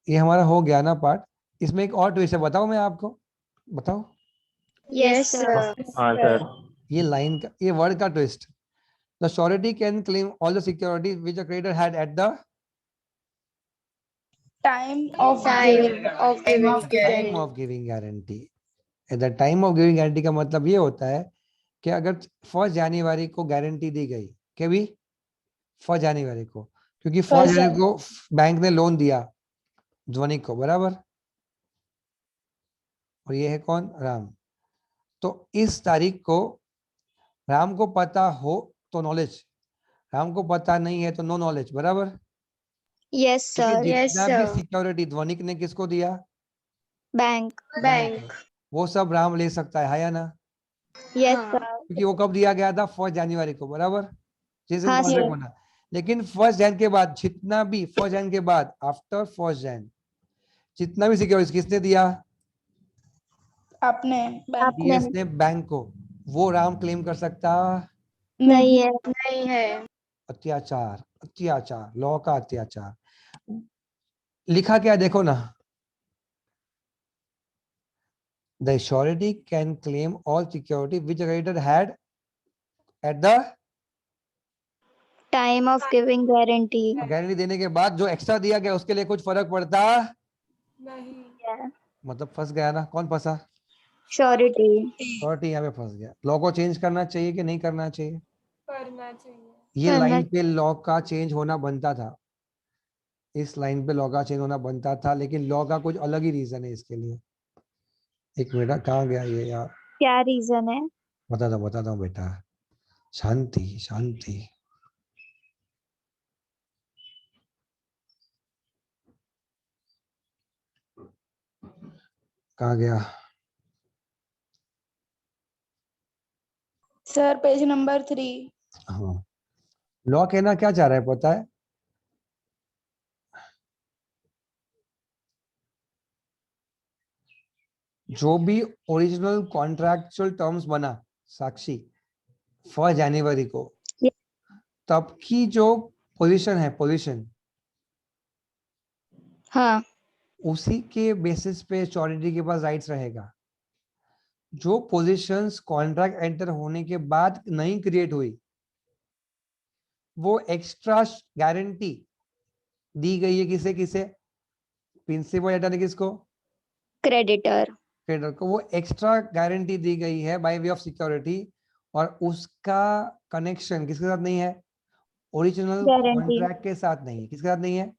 ये हमारा हो गया ना पार्ट। इसमें एक और ट्विस्ट है, बताओ मैं आपको, बताओ। Yes sir. हाँ सर। ये लाइन का, ये वर्ड का twist. The surety can claim all the securities which the creditor had at the time of time of giving time of giving guarantee. At the time of giving guarantee का मतलब ये होता है कि अगर 1 जनवरी को गारंटी दी गई, कि भी 1 जनवरी को, क्योंकि 1 जनवरी को बैंक ने लोन दिया ध्वनि को, बराबर? और ये है कौन? राम। तो इस तारीख को राम को पता हो तो नॉलेज, राम को पता नहीं है तो नो नॉलेज, बराबर? Yes sir. यस जितना भी सर। सिक्योरिटी ध्वनिक ने किसको दिया? बैंक। बैंक। वो सब राम ले सकता है या ना? Yes sir. क्योंकि वो कब दिया गया था? 1 जनवरी को, बराबर? जिस दिन हाँ कॉन्ट्रैक्ट सर। बना। लेकिन 1 जन के बाद जितना भी 1 जन के बाद आफ्टर 1 जन जितना भी सिक्योरिटी किसने दिया? आपने बैंक। आपने। डीएस ने बैंक को। वो राम क्लेम कर सकता नहीं है। नहीं है। अत्याचार, अत्याचार, लॉ का अत्याचार। लिखा क्या है देखो ना, the surety can claim all security which creditor had at the time of giving guarantee. Guarantee देने के बाद जो एक्स्ट्रा दिया गया उसके लिए कुछ फर्क पड़ता, नहीं। मतलब फंस गया ना, कौन फंसा? श्योरिटी। श्योरिटी यहाँ पे फंस गया। लॉ को चेंज करना चाहिए कि नहीं करना चाहिए? करना चाहिए। ये करना लाइन पे लॉ का चेंज होना बनता था, इस लाइन पे लॉ का चेंज होना बनता था, लेकिन लॉ का कुछ अलग ही रीजन है इसके लिए। एक मिनट, कहाँ गया ये यार? क्या रीजन है? बताता हूँ बेटा, शांति शांति। कहाँ गया? Sir page number 3। हाँ, लॉ कहना क्या चाह रहा है पता है? जो भी ओरिजिनल कॉन्ट्रैक्चुअल टर्म्स बना साक्षी 1 जनवरी को, Yes. तब की जो पोजीशन है, पोजीशन हाँ। उसी के बेसिस पे श्योरिटी के पास राइट्स रहेगा। जो पोजीशंस कॉन्ट्रैक्ट एंटर होने के बाद नहीं क्रिएट हुई, वो एक्स्ट्रा गारंटी दी गई है किसे किसे? प्रिंसिपल डेटर ने किसको? क्रेडिटर। क्रेडिटर को। वो एक्स्ट्रा गारंटी दी गई है बाय वे ऑफ सिक्योरिटी, और उसका कनेक्शन किसके साथ नहीं है? Original guarantee. कॉन्ट्रैक्ट के साथ नहीं है। किसके साथ नहीं है?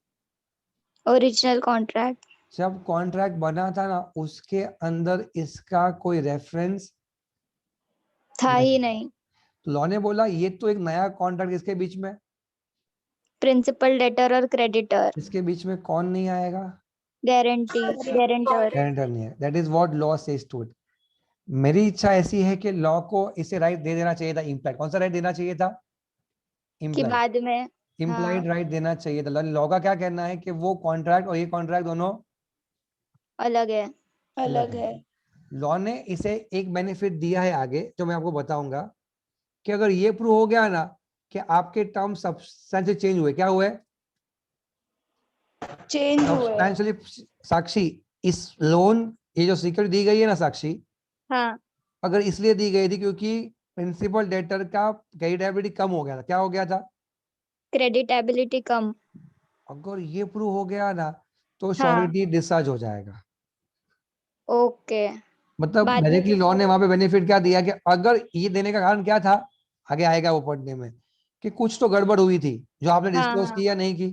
Original contract. जब कॉन्ट्रैक्ट बना था ना, उसके अंदर इसका कोई रेफरेंस था नहीं। ही नहीं। लॉ ने बोला ये तो एक नया कॉन्ट्रैक्ट, इसके बीच में, प्रिंसिपल डेटर और क्रेडिटर। इसके बीच में कौन नहीं आएगा? गारंटी। गारंटर। गारंटर नहीं है। That is what law says to it. मेरी इच्छा ऐसी है कि लॉ को इसे राइट दे देना चाहिए था, इम्प्लाइड। कौन सा राइट देना चाहिए था? कि इम्प्लाइड। बाद में। इम्प्लाइड राइट देना चाहिए था। लॉ का क्या कहना है कि वो कॉन्ट्रैक्ट और ये कॉन्ट्रैक्ट दोनों अलग है। अलग है। लॉ ने इसे एक बेनिफिट दिया है आगे, जो मैं आपको बताऊंगा, कि अगर ये प्रूव हो गया ना कि आपके टर्म्स सब्सटेंशियली चेंज हुए, क्या हुए? चेंज हुए। सब्सटेंशियली। साक्षी, इस लोन, ये जो सिक्योरिटी दी गई है ना साक्षी, हाँ। अगर इसलिए दी गई थी क्योंकि प्रिंसिपल डेटर का क्रेडिटेबिलिटी कम हो गया था। क्या हो गया था? क्रेडिटेबिलिटी कम। अगर ये प्रूव हो गया ना, तो हाँ। श्योरिटी डिस्चार्ज हो जाएगा। ओके। मतलब बाद में डायरेक्टली लॉ ने वहां पे बेनिफिट क्या दिया कि अगर ये देने का कारण क्या था, आगे आएगा वो पढ़ने में, कि कुछ तो गड़बड़ हुई थी जो आपने हाँ, डिस्क्लोज हाँ। की या नहीं की?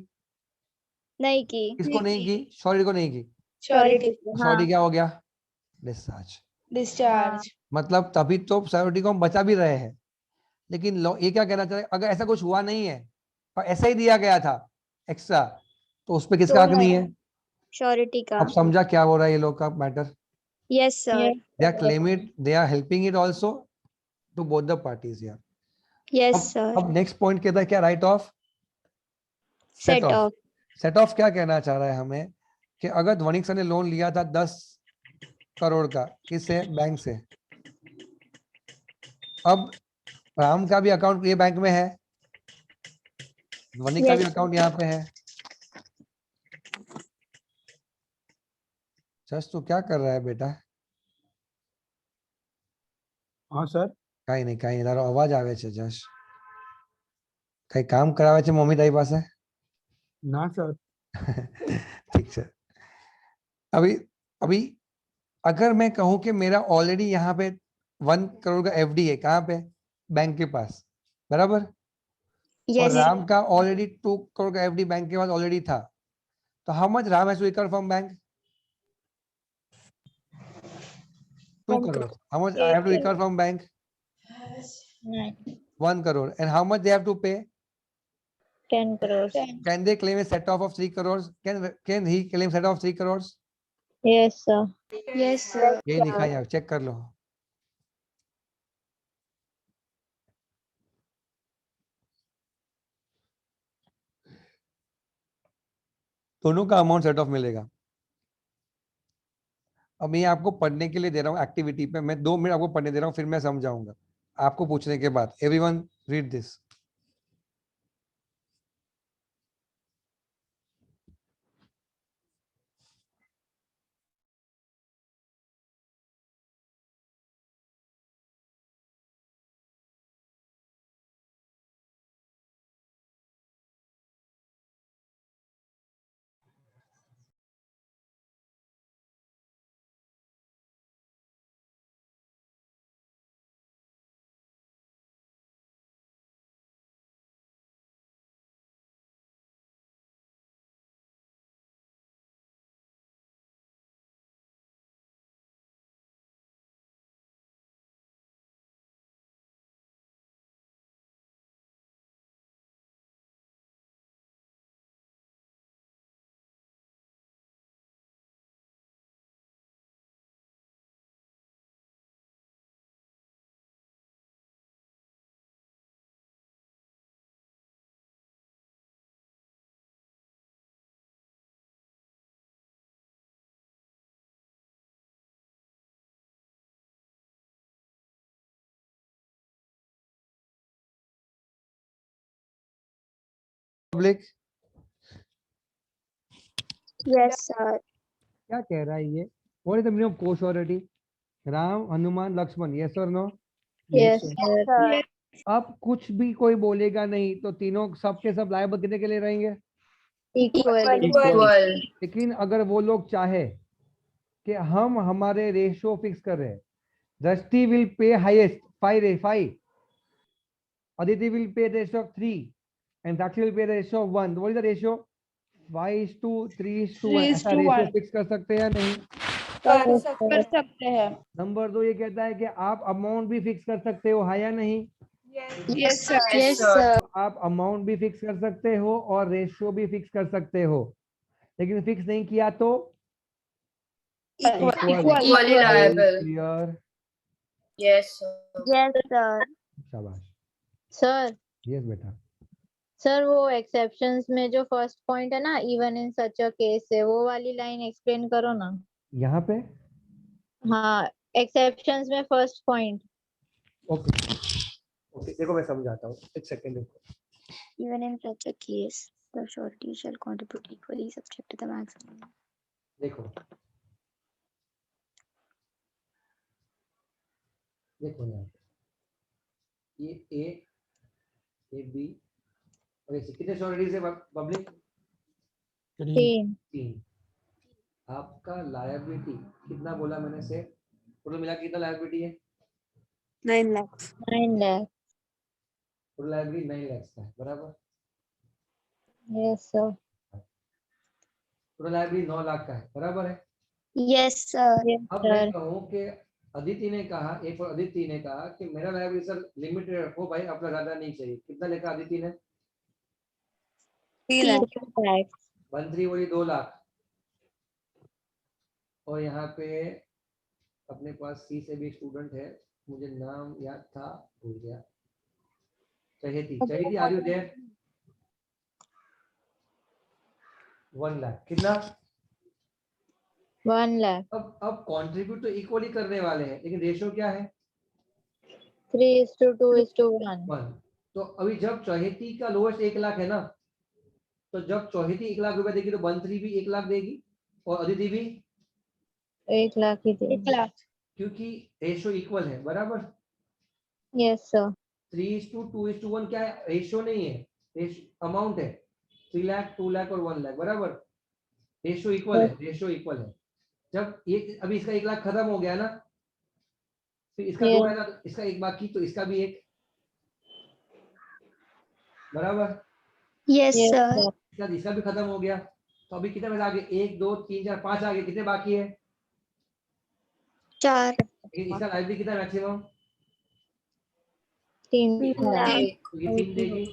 नहीं की। किसको नहीं की? श्योरिटी को नहीं की। श्योरिटी। हाँ। श्योरिटी क्या हो गया? डिस्चार्ज। डिस्चार्ज। मतलब तभी तो श्योरिटी को हम बचा भी रहे हैं। लेकिन लॉ ये क्या कहना चाह रहे हैं, अगर ऐसा कुछ हुआ नहीं है और ऐसा ही दिया गया था एक्स्ट्रा, तो उस पर किसका हक नहीं है? श्योरिटी का। अब समझा क्या हो रहा है ये लोग का matter? Yes sir. They are claim it, they are helping it also to both the parties यार। Yes sir. अब नेक्स्ट पॉइंट कहता है क्या? Right of set set off. Off. Set off क्या कहना चाह रहा है हमें, कि अगर ध्वनिक सर ने लोन लिया था 10 करोड़ का, किससे? बैंक से। अब राम का भी अकाउंट ये बैंक में है, ध्वनिक का भी अकाउंट यहाँ पे है। जस तू क्या कर रहा है बेटा? हाँ सर। કઈ નહીં કઈ નહીં, તારો અવાજ આવે છે જશ. કઈ કામ કરાવે છે મમ્મી તારી પાસે? ना सर। ठीक है। अभी अभी अगर मैं कहूं कि मेरा ऑलरेडी यहाँ पे 1 करोड़ का एफडी है, कहाँ पे? बैंक के पास, बराबर? और यस। राम का ऑलरेडी 2 करोड़ का एफडी बैंक के पास ऑलरेडी था, तो how much Ram has to recover from bank? 2 crore. How much I have to recover from bank? 1 crore. And how much they have to pay? 10 crores. Can they claim a set off of 3 crores? Can he claim set off 3 crores? Yes sir. Yes sir. ये लिखा है, check कर लो। दोनों का amount set of मिलेगा। अब मैं आपको पढ़ने के लिए दे रहा हूँ एक्टिविटी पे, मैं 2 मिनट आपको पढ़ने दे रहा हूँ, फिर मैं समझाऊंगा आपको पूछने के बाद। Everyone Read this. Public, Yes, sir. क्या कह रहा है ये? What is the meaning of co-surety? Ram, Hanuman, Lakshman, yes or no? Yes, sir. sir. अब कुछ भी कोई बोलेगा नहीं तो तीनों सबके सब लायबल कितने के लिए रहेंगे? Equally. इक्वल। लेकिन अगर वो लोग चाहे कि हम हमारे रेशियो फिक्स कर रहे हैं, दृष्टि will pay highest 5, Aditi will pay the ratio of 3 and Sakshi will pay the ratio of 1. What is the ratio? 5:3:1. ऐसा रेशियो फिक्स कर सकते हैं या नहीं? कर सकते कर सकते हैं। नंबर 2 ये कहता है कि आप अमाउंट भी फिक्स कर सकते हो, हाँ या नहीं? Yes sir. Yes, sir. आप अमाउंट भी फिक्स कर सकते हो और रेशियो भी फिक्स कर सकते हो, लेकिन फिक्स नहीं किया तो equally liable. Clear? Yes Yes, sir. शाबाश। सर यस बेटा। सर वो एक्सेप्शंस में जो फर्स्ट पॉइंट है ना, even in such a case है, वो वाली लाइन एक्सप्लेन करो ना। यहाँ पे हाँ, एक्सेप्शंस में फर्स्ट पॉइंट। ओके ओके, देखो मैं समझाता हूँ, एक सेकंड देखो। Even in such a case, the surety shall contribute equally subject to the maximum. देखो देखो यहाँ पे ये ए बी और ऐसे कितने श्योरिटीज है पब्लिक? 3 3। आपका लायबिलिटी कितना बोला मैंने से? टोटल मिला कितना लायबिलिटी है? 9 लाख। 9 लाख। टोटल लायबिलिटी 9 लाख का है, बराबर? Yes sir. Total liability 9 lakh का है, बराबर है? Yes, sir. अब मैं कहूँ कि अदिति ने कहा, एक और अदिति ने कहा कि मेरा लायबिलिटी सर लिमिटेड रखो भाई, अपना ज्यादा नहीं चाहिए। कितना लिखा अदिति ने? 3 लाख। 3 लाख। 1,3 बोली 2 लाख। और यहाँ पे अपने पास सी से भी स्टूडेंट है, मुझे नाम याद था भूल गया। चहेती आर यू देयर? 1 लाख। कितना? 1 लाख। अब कंट्रीब्यूट तो इक्वली करने वाले हैं, लेकिन रेशियो क्या है? 3:2:1। 1। तो अभी जब चहेती का लोएस्ट 1 लाख है ना, तो जब चहेती 1 लाख रुपए देगी तो 1,3 भी 1 लाख देगी और अदिति भी 1 लाख ही थे। 1 लाख। क्योंकि रेशियो इक्वल है, बराबर? Yes sir. 3:2:1 क्या है? रेशियो नहीं है, अमाउंट है। 3 लाख, 2 लाख और 1 लाख, बराबर? रेशियो इक्वल है, रेशियो इक्वल है। जब ये अभी इसका 1 लाख खत्म हो गया ना, फिर इसका 2 है ना, तो इसका 1 बाकी, तो इसका भी 1, बराबर? Yes, sir. इसका भी खत्म हो गया, तो अभी कितने पैसे आगे? 1 2 3 4 5 आगे, कितने बाकी है? 4. लेकिन इसका लाइब्रेरी कितना मैक्सिमम? 3 लाख। तो ये 3 देगी,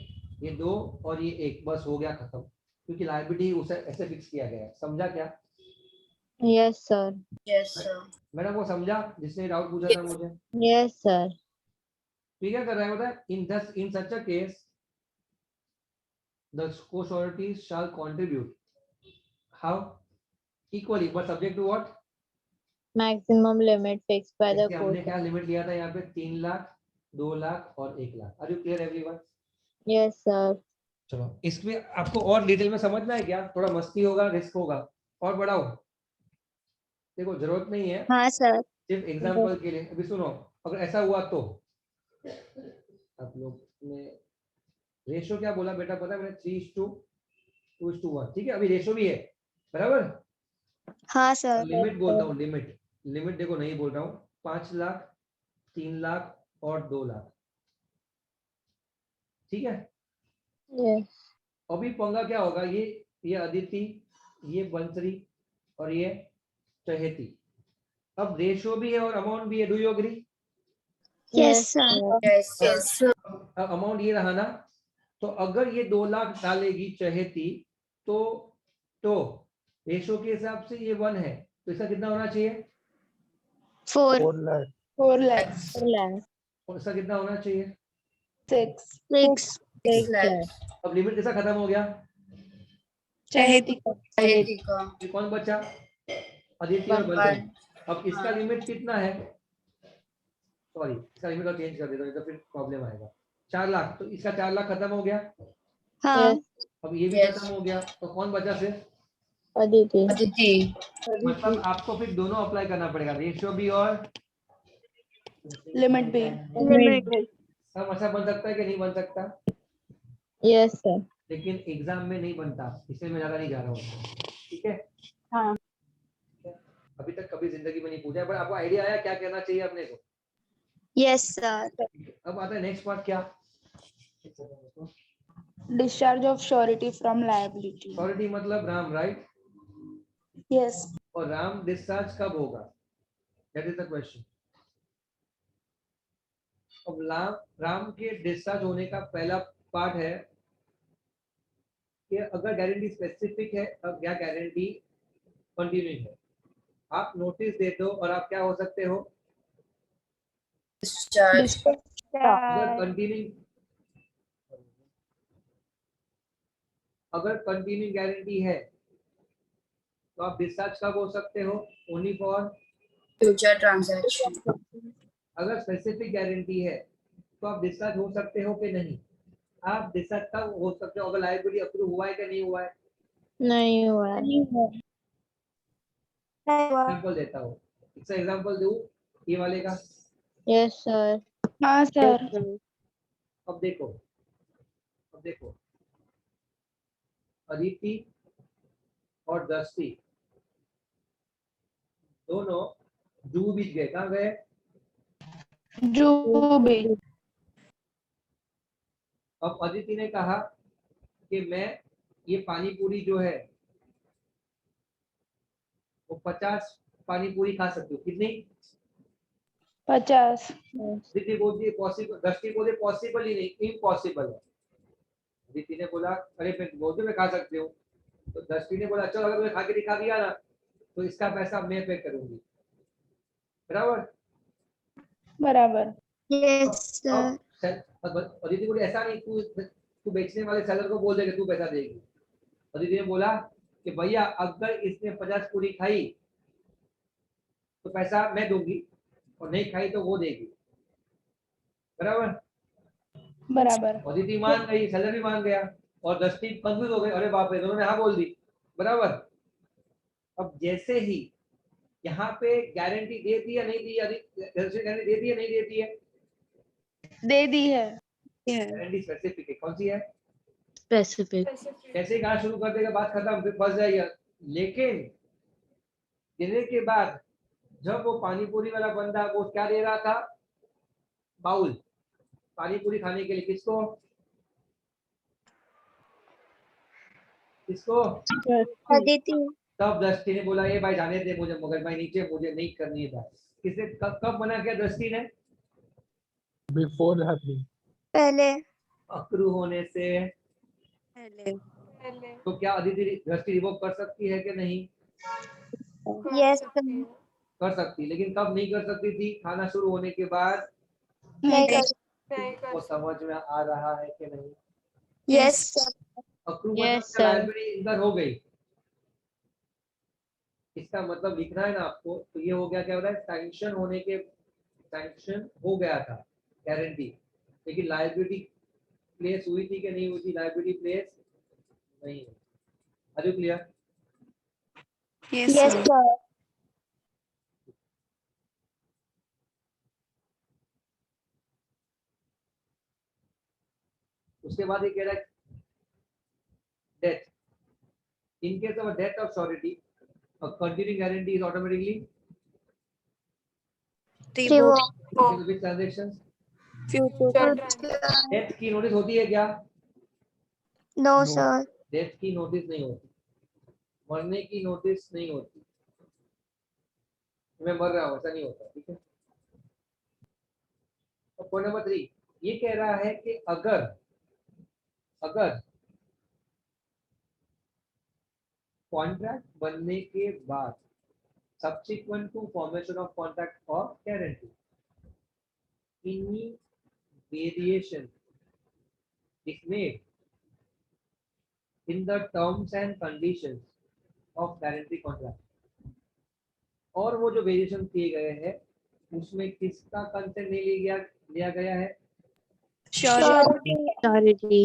ये 2 और ये 1, बस हो गया खत्म। क्योंकि लाइब्रेरी उसे ऐसे फिक्स किया गया है। समझा क्या? Yes sir. Yes sir. Madam वो समझा जिसने डाउट पूछा था मुझे? Yes sir. तो क्या कर रहा है बता? In such a case the co-sureties shall contribute how equally but subject to what? Maximum limit fix by the हमने क्या लिमिट लिया था यहाँ पे? 3 लाख 2 लाख और 1 lakh. Are you clear everyone? Yes, sir. चलो इसमें आपको और डिटेल में समझना है क्या? थोड़ा मस्ती होगा, रिस्क होगा, और बढ़ाओ। देखो जरूरत नहीं है, हाँ सर। सिर्फ एग्जांपल के लिए। अभी सुनो, अगर ऐसा हुआ तो आप लोग ने रेशो क्या बोला बेटा, पता है मैंने? 3:2:1। ठीक है, अभी रेशो भी है, बराबर? हाँ सर। लिमिट बोलता हूँ, लिमिट। लिमिट देखो, नहीं बोल रहा हूँ। 5 लाख, 3 लाख और 2 लाख। ठीक है, Yes. अभी पंगा क्या होगा? ये अदिति, ये बंसरी और ये चहेती। अब रेशो भी है और अमाउंट भी है। Do you agree? Yes sir. Yes, yes. अब अमाउंट ये रहा ना, तो अगर ये 2 लाख डालेगी चहेती तो रेशो के हिसाब से ये 1 है, तो इसका कितना होना चाहिए? 4 4 lakh. 4 lakhs, 4 lakhs. और इसका कितना होना चाहिए? 6 6 6 lakhs. अब लिमिट किसका खत्म हो गया? चहेती का। चहेती का। ये कौन बचा? अदिति और भगवान। बंसरी। अब इसका हाँ। लिमिट कितना है? सॉरी, इसका लिमिट और चेंज कर देता हूं, तो फिर प्रॉब्लम आएगा। 4 लाख, तो इसका 4 लाख खत्म हो गया। हाँ। अब ये भी Yes. खत्म हो गया, तो कौन बचा फिर? Aditi. Aditi. मतलब आपको फिर दोनों अप्लाई करना पड़ेगा, रेशियो भी और लिमिट भी। लिमिट। सब अच्छा बन सकता है कि नहीं बन सकता? Yes, sir. लेकिन एग्जाम में नहीं बनता, इसलिए मैं ज्यादा नहीं जा रहा हूँ। ठीक है, हाँ। अभी तक कभी जिंदगी में नहीं पूछा, पर आपको आइडिया आया क्या कहना चाहिए अपने को? Yes sir. अब आता है नेक्स्ट पार्ट, क्या? Discharge of surety from liability. सॉलिटी मतलब राम, राइट? Yes. और राम डिस्चार्ज कब होगा? That is the question. अब राम के डिस्चार्ज होने का पहला पार्ट है कि अगर गारंटी स्पेसिफिक है, अब क्या गारंटी कंटिन्यूइंग है। आप नोटिस दे दो और आप क्या हो सकते हो? Discharge. अगर कंटिन्यूइंग गारंटी है तो आप डिस्चार्ज कब हो सकते हो? Only for Future transaction. अगर स्पेसिफिक गारंटी है तो आप डिस्चार्ज हो सकते हो कि नहीं? आप डिस्चार्ज कब हो सकते हो? अगर लायबिलिटी अप्रूव हुआ है कि नहीं हुआ है? नहीं हुआ है. एग्जांपल देता हूँ, इसका एग्जांपल दूँ ये वाले का। Yes, sir. हाँ सर। अब देखो अदिति और दृष्टि दोनों जुहू बीच गए। कहाँ गए? जुहू बीच। अब अदिति ने कहा कि मैं ये पानी पूरी जो है वो 50 पानी पूरी खा सकती हूँ। कितनी? 50। अदिति बोलती है पॉसिबल, दृष्टि बोले पॉसिबल ही नहीं, इम्पॉसिबल है। अदिति ने बोला अरे मैं बोलते मैं खा सकती हूँ, तो दृष्टि ने बोला चलो अगर मैं खा के दिखा दिया ना तो इसका पैसा मैं पे करूंगी, बराबर? Yes sir. अदिति बोली ऐसा नहीं, तू बेचने वाले सेलर को बोल देगा तू पैसा देगी। अदिति ने बोला कि भैया अगर इसने 50 पूरी खाई तो पैसा मैं दूंगी, और नहीं खाई तो वो देगी, बराबर? अदिति मान गई, सेलर भी मान गया, और दृष्टि कंफ्यूज हो गई, अरे बाप रे, दोनों ने हाँ बोल दी, बराबर? अब जैसे ही यहाँ पे गारंटी दे दी या नहीं दी? गारंटी दे दी या नहीं देती है? दे दी है। गारंटी स्पेसिफिक है। कौन सी है? Specific. कैसे कहा शुरू कर देगा, बात खत्म, फिर फंस जाएगा। लेकिन देने के बाद जब वो पानी पूरी वाला बंदा वो क्या दे रहा था? बाउल पानी पूरी खाने के लिए। किसको? अदिति। तब दृष्टि ने बोला ये भाई जाने दे मुझे, मगर भाई नीचे मुझे नहीं करनी है बात। किसने कब मना किया दृष्टि ने? Before happening. पहले। अक्रू होने से पहले. तो क्या अदिति दृष्टि रिवोक कर सकती है कि नहीं? यस कर सकती, लेकिन कब नहीं कर सकती थी? खाना शुरू होने के बाद। नहीं कर। वो समझ में आ रहा है कि नहीं? यस अक्रू Yes, मतलब sir. लाइब्रेरी इधर हो गई। इसका मतलब लिखना है ना आपको, तो ये हो गया क्या हो रहा है? सैंक्शन हो गया था। गारंटी, लेकिन लायबिलिटी प्लेस हुई थी कि नहीं हुई थी? लायबिलिटी प्लेस नहीं है। Are you clear? Yes, Yes, sir. sir. उसके बाद ये कह रहा है death, in case of death of surety a continuing guarantee is automatically Revoke. which transactions? Future. Death की नोटिस होती है क्या? No, No. sir. डेथ की नोटिस नहीं होती, मरने की नोटिस नहीं होती, मैं मर रहा हूँ ऐसा नहीं होता, ठीक है। तो पॉइंट नंबर 3 ये कह रहा है कि अगर कॉन्ट्रैक्ट बनने के बाद subsequent to formation of contract or guarantee any variation is made in the terms and conditions of guarantee contract, और वो जो वेरिएशन किए गए हैं उसमें किसका कंसेंट नहीं लिया गया है? Surety. Surety.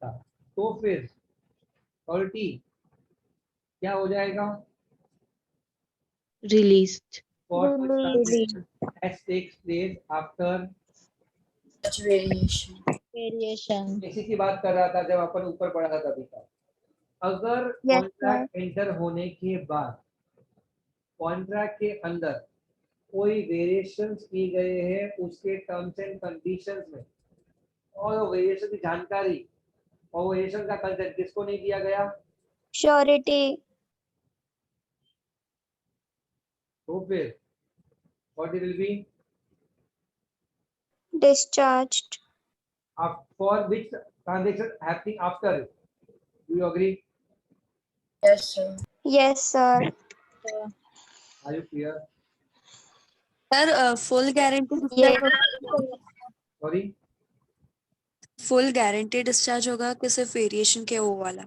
तो फिर श्योरिटी क्या हो जाएगा? Released. For such Release. transaction as takes place after, Such variation. Variation. इसी की बात कर रहा था जब अपन ऊपर पढ़ा था तभी का। अगर Yes, कॉन्ट्रैक्ट एंटर होने के बाद कॉन्ट्रैक्ट के अंदर कोई वेरिएशंस किए गए हैं उसके टर्म्स एंड कंडीशंस में, और वो वेरिएशन की जानकारी और वेरिएशन का कंसेंट किसको नहीं दिया गया? Surety. तो फिर what it will be? Discharged. For which transaction happening after it? Do you agree? Yes, sir. Yes, sir. Are you clear? Sir full guarantee Yes. Sorry? Full guarantee discharge होगा कि सिर्फ variation के वो वाला?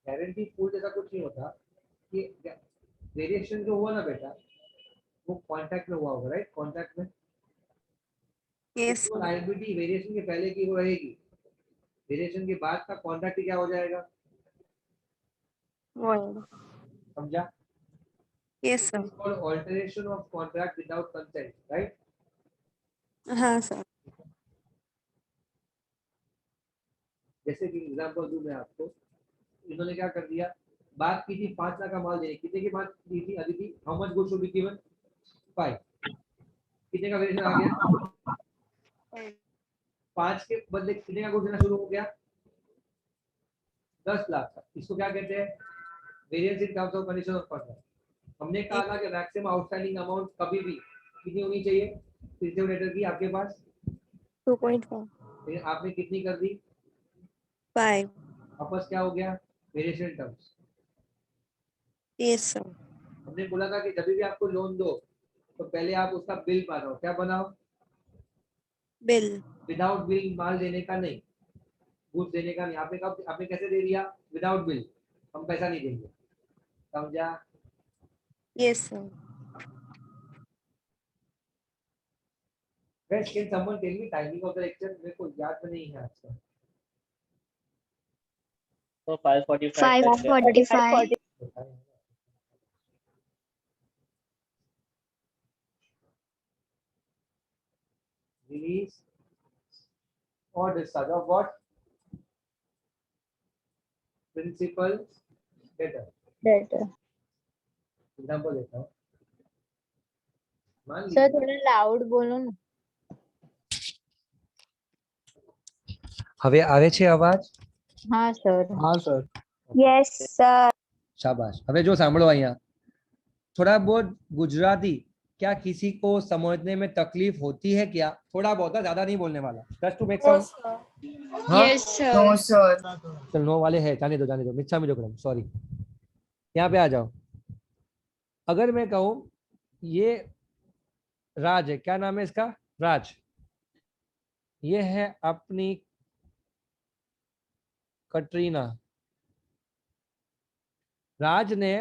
Guarantee full जैसा कुछ नहीं होता, कि वेरिएशन जो हुआ ना बेटा वो कॉन्ट्रैक्ट में हुआ होगा, राइट? कॉन्ट्रैक्ट में यस तो लायबिलिटी वेरिएशन के पहले की वो रहेगी, वेरिएशन के बाद का कॉन्ट्रैक्ट क्या हो जाएगा? समझा? Yes sir. called alteration of contract without consent, right? हाँ सर। जैसे कि एग्जांपल दूं मैं आपको, इन्होंने क्या कर दिया, बात की थी 5 लाख का माल देने, कितने की बात की थी Aditi? How much goods should be given? 5। कितने का वेरिएशन आ गया? 5 के बदले कितने का गुड्स देना शुरू हो गया? 10 लाख का। इसको क्या कहते हैं? Variance in terms of condition of contract. हमने कहा था कि मैक्सिमम आउटस्टैंडिंग अमाउंट कभी भी कितनी होनी चाहिए प्रिंसिपल लेटर की आपके पास? 2.5। लेकिन आपने कितनी कर दी? 5। वापस क्या हो गया? Variation terms. Yes sir. हमने बोला था कि जब भी आपको लोन दो तो पहले आप उसका बिल बनाओ। क्या बनाओ? बिल। विदाउट बिल माल देने का नहीं, गुड्स देने का नहीं। आपने कब, आपने कैसे दे दिया? विदाउट बिल, हम पैसा नहीं देंगे। समझा? Yes sir. Guys, can someone tell me timing of the lecture? मेरे को याद में नहीं है आज का। तो 5:45 तक है। 5:45. Release or discharge of what? Principal debtor। Example देता हूँ। मान सर लीजिए थोड़ा लाउड बोलो ना। હવે આવે છે અવાજ? हाँ सर। हाँ सर। Yes, sir. शाबाश। હવે જો સાંભળો અહીંયા थोड़ा बहुत गुजराती क्या किसी को समझने में तकलीफ होती है क्या? थोड़ा बहुत, ज्यादा नहीं बोलने वाला। Just to make some. हाँ? Yes, sir. No, sir. चल नो वाले हैं, जाने दो मिच्छा में जो करम, सॉरी। यहाँ पे आ जाओ। अगर मैं कहूँ ये राज है, क्या नाम है इसका? राज। ये है अपनी कटरीना। राज ने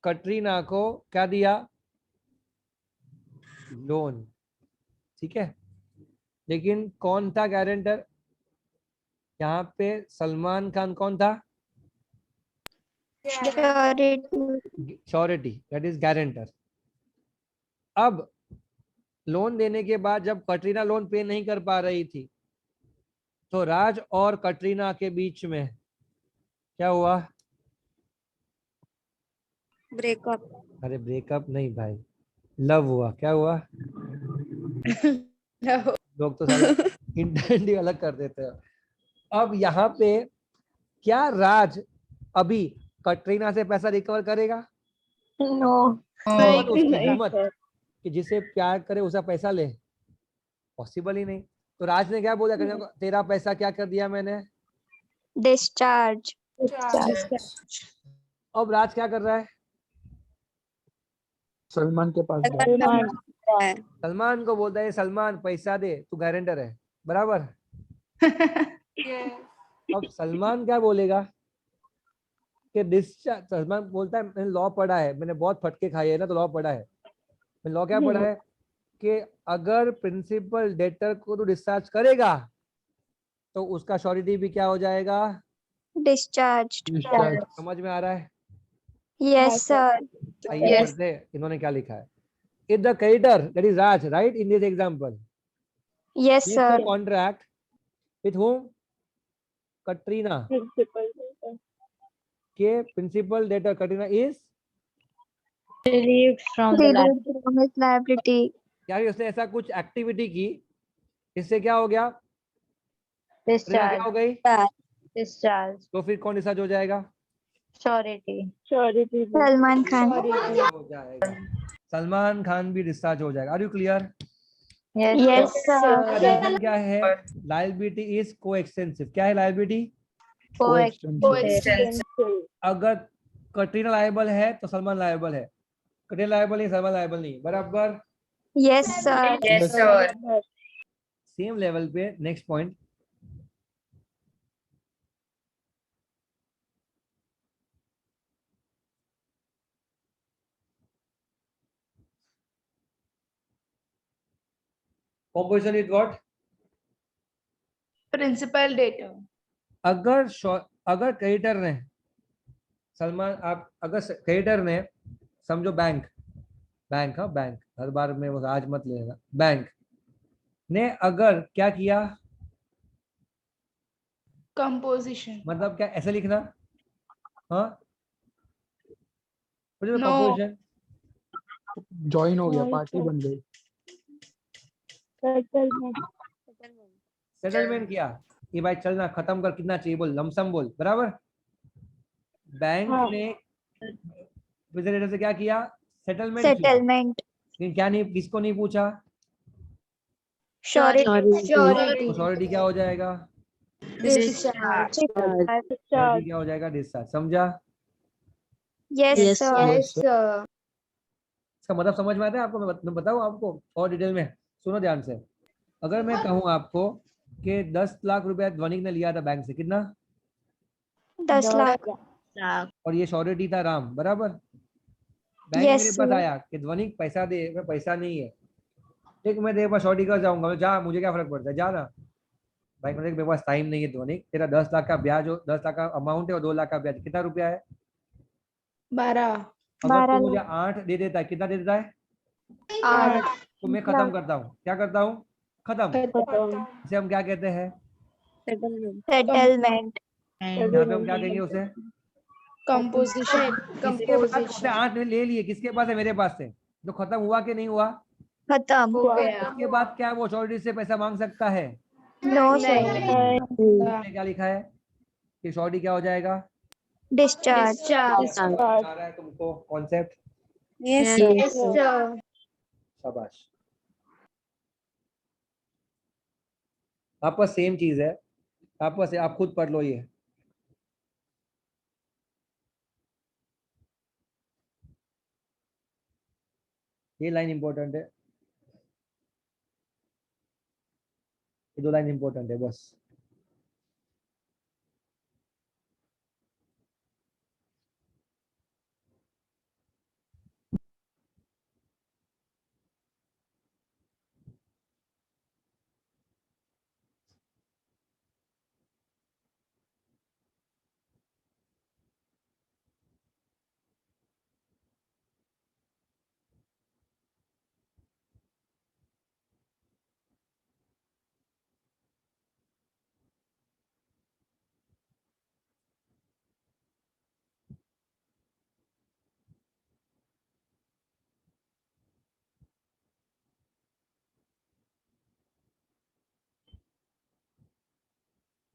कटरीना को क्या दिया? लोन। ठीक है, लेकिन कौन था गारंटर? यहाँ पे सलमान खान कौन था? Surety, that is guarantor. अब लोन देने के बाद जब कटरीना लोन पे नहीं कर पा रही थी तो राज और कटरीना के बीच में क्या हुआ? ब्रेकअप। अरे ब्रेकअप नहीं भाई, लव हुआ। क्या हुआ? लोग तो साला इंटेंट ही अलग कर देते हैं। अब यहाँ पे क्या राज अभी कटरीना से पैसा रिकवर करेगा? नो। हिम्मत, उसकी हिम्मत कि जिसे प्यार करे उसका पैसा ले, पॉसिबल ही नहीं। तो राज ने क्या बोला कटरीना को, तेरा पैसा क्या कर दिया मैंने? डिस्चार्ज। अब राज क्या कर रहा है? सलमान के पास जाओ। सलमान को बोलता है, सलमान पैसा दे, तू गारंटर है, बराबर। अब सलमान क्या बोलेगा कि डिस्चार्ज, सलमान बोलता है मैंने लॉ पढ़ा है, मैंने बहुत फटके खाए है ना, तो लॉ पढ़ा है। मैंने लॉ क्या पढ़ा है कि अगर प्रिंसिपल डेटर को तो डिस्चार्ज करेगा तो उसका श्योरिटी भी क्या हो जाएगा? डिस्चार्ज। समझ में आ रहा है? Yes sir. आइए पढ़ते हैं इन्होंने क्या लिखा है। If the creditor that is Raj, right, in this example, yes sir. Contract with whom? Katrina के principal debtor Katrina is Relieved from the liability. क्या उसने ऐसा कुछ एक्टिविटी की इससे क्या हो गया? कटरीना क्या हो गई? discharge. तो फिर कौन डिस्चार्ज हो जाएगा? Surety. सलमान खान। हो जाएगा, सलमान खान भी डिस्चार्ज हो जाएगा। Are you clear? Yes sir. Reason क्या है? Liability is coextensive. क्या है लायबिलिटी? अगर कटरीना लायबल है तो सलमान लायबल है, कटरीना लायबल नहीं, सलमान लायबल नहीं, बराबर। Yes sir. सेम लेवल पे next point, composition is what? Principal debtor. अगर क्रेडिटर ने, सलमान आप अगर क्रेडिटर ने, समझो बैंक, बैंक, हाँ बैंक, हर बार में वो आज मत लेना, बैंक ने अगर क्या किया, कंपोजिशन। मतलब क्या ऐसे लिखना, हाँ No. कंपोजिशन ज्वाइन हो गया, पार्टी बन गई। सेटलमेंट किया कि भाई चलना खत्म कर, कितना चाहिए बोल, लमसम बोल, बराबर। बैंक ने विजिटर से क्या किया? सेटलमेंट किया। लेकिन क्या नहीं, किसको नहीं पूछा? श्योरिटी क्या हो जाएगा? डिस्चार्ज। श्योरिटी क्या हो जाएगा? डिस्चार्ज। समझा? Yes sir. इसका मतलब समझ में आता है आपको? मैं बताऊं आपको और डिटेल में, सुनो ध्यान से। अगर मैं कहूं आपको कि 10 लाख रुपया ध्वनिक ने लिया था बैंक से, कितना? 10 लाख। और ये श्योरिटी था राम, बराबर। बैंक मेरे पास आया कि ध्वनिक पैसा दे, मैं पैसा नहीं है, ठीक, मैं तेरे पास श्योरिटी कर जाऊंगा, जा, मुझे क्या फर्क पड़ता है, जा ना। बैंक ने मेरे पास टाइम नहीं है ध्वनिक, तेरा 10 लाख का ब्याज, 10 लाख का अमाउंट है और 2 लाख का ब्याज, कितना रुपया है? 12। अगर तू मुझे 8 दे देता है, कितना दे देता है? 8। तो मैं खत्म करता हूँ, क्या करता हूँ? खत्म। इसे हम क्या कहते हैं? सेटलमेंट। यहाँ पे हम क्या कहेंगे उसे? कंपोजिशन। किसके पास उसने 8 ले लिए, किसके पास है? मेरे पास से। तो खत्म हुआ कि नहीं हुआ? खत्म। हो गया। उसके बाद क्या वो श्योरिटी से पैसा मांग सकता है? No sir. इसमें क्या लिखा है कि श्योरिटी क्या हो जाएगा? डिस्चार्ज। आ रहा है तुमको कॉन्सेप्ट? Yes, sir. शाबाश। आपका सेम चीज है, आपका से आप खुद पढ़ लो ये। ये लाइन इंपॉर्टेंट है, ये 2 लाइन इंपॉर्टेंट है बस।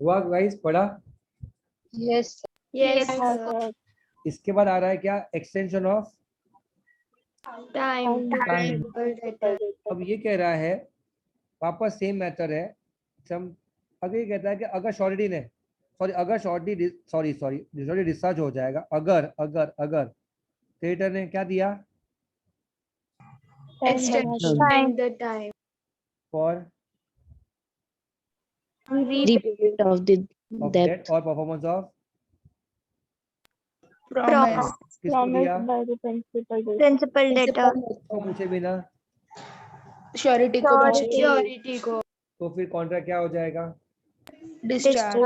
हुआ गाइस, पढ़ा? यस यस इसके बाद आ रहा है क्या, extension of time to time. Principal debtor. अब ये कह रहा है वापस सेम मेथड है, सम अगर ये कहता है कि अगर शॉर्टी ने अगर शॉर्टी डिस्चार्ज हो जाएगा, अगर अगर अगर क्रेडिटर ने क्या दिया extend the time for Repeat of the debt depth. और परफॉर्मेंस ऑफ प्रॉमिस किसको दिया, प्रिंसिपल डेटर तो पूछे बिना, श्योरिटी को श्योरिटी को तो फिर कॉन्ट्रैक्ट क्या हो जाएगा, डिस्चार्ज।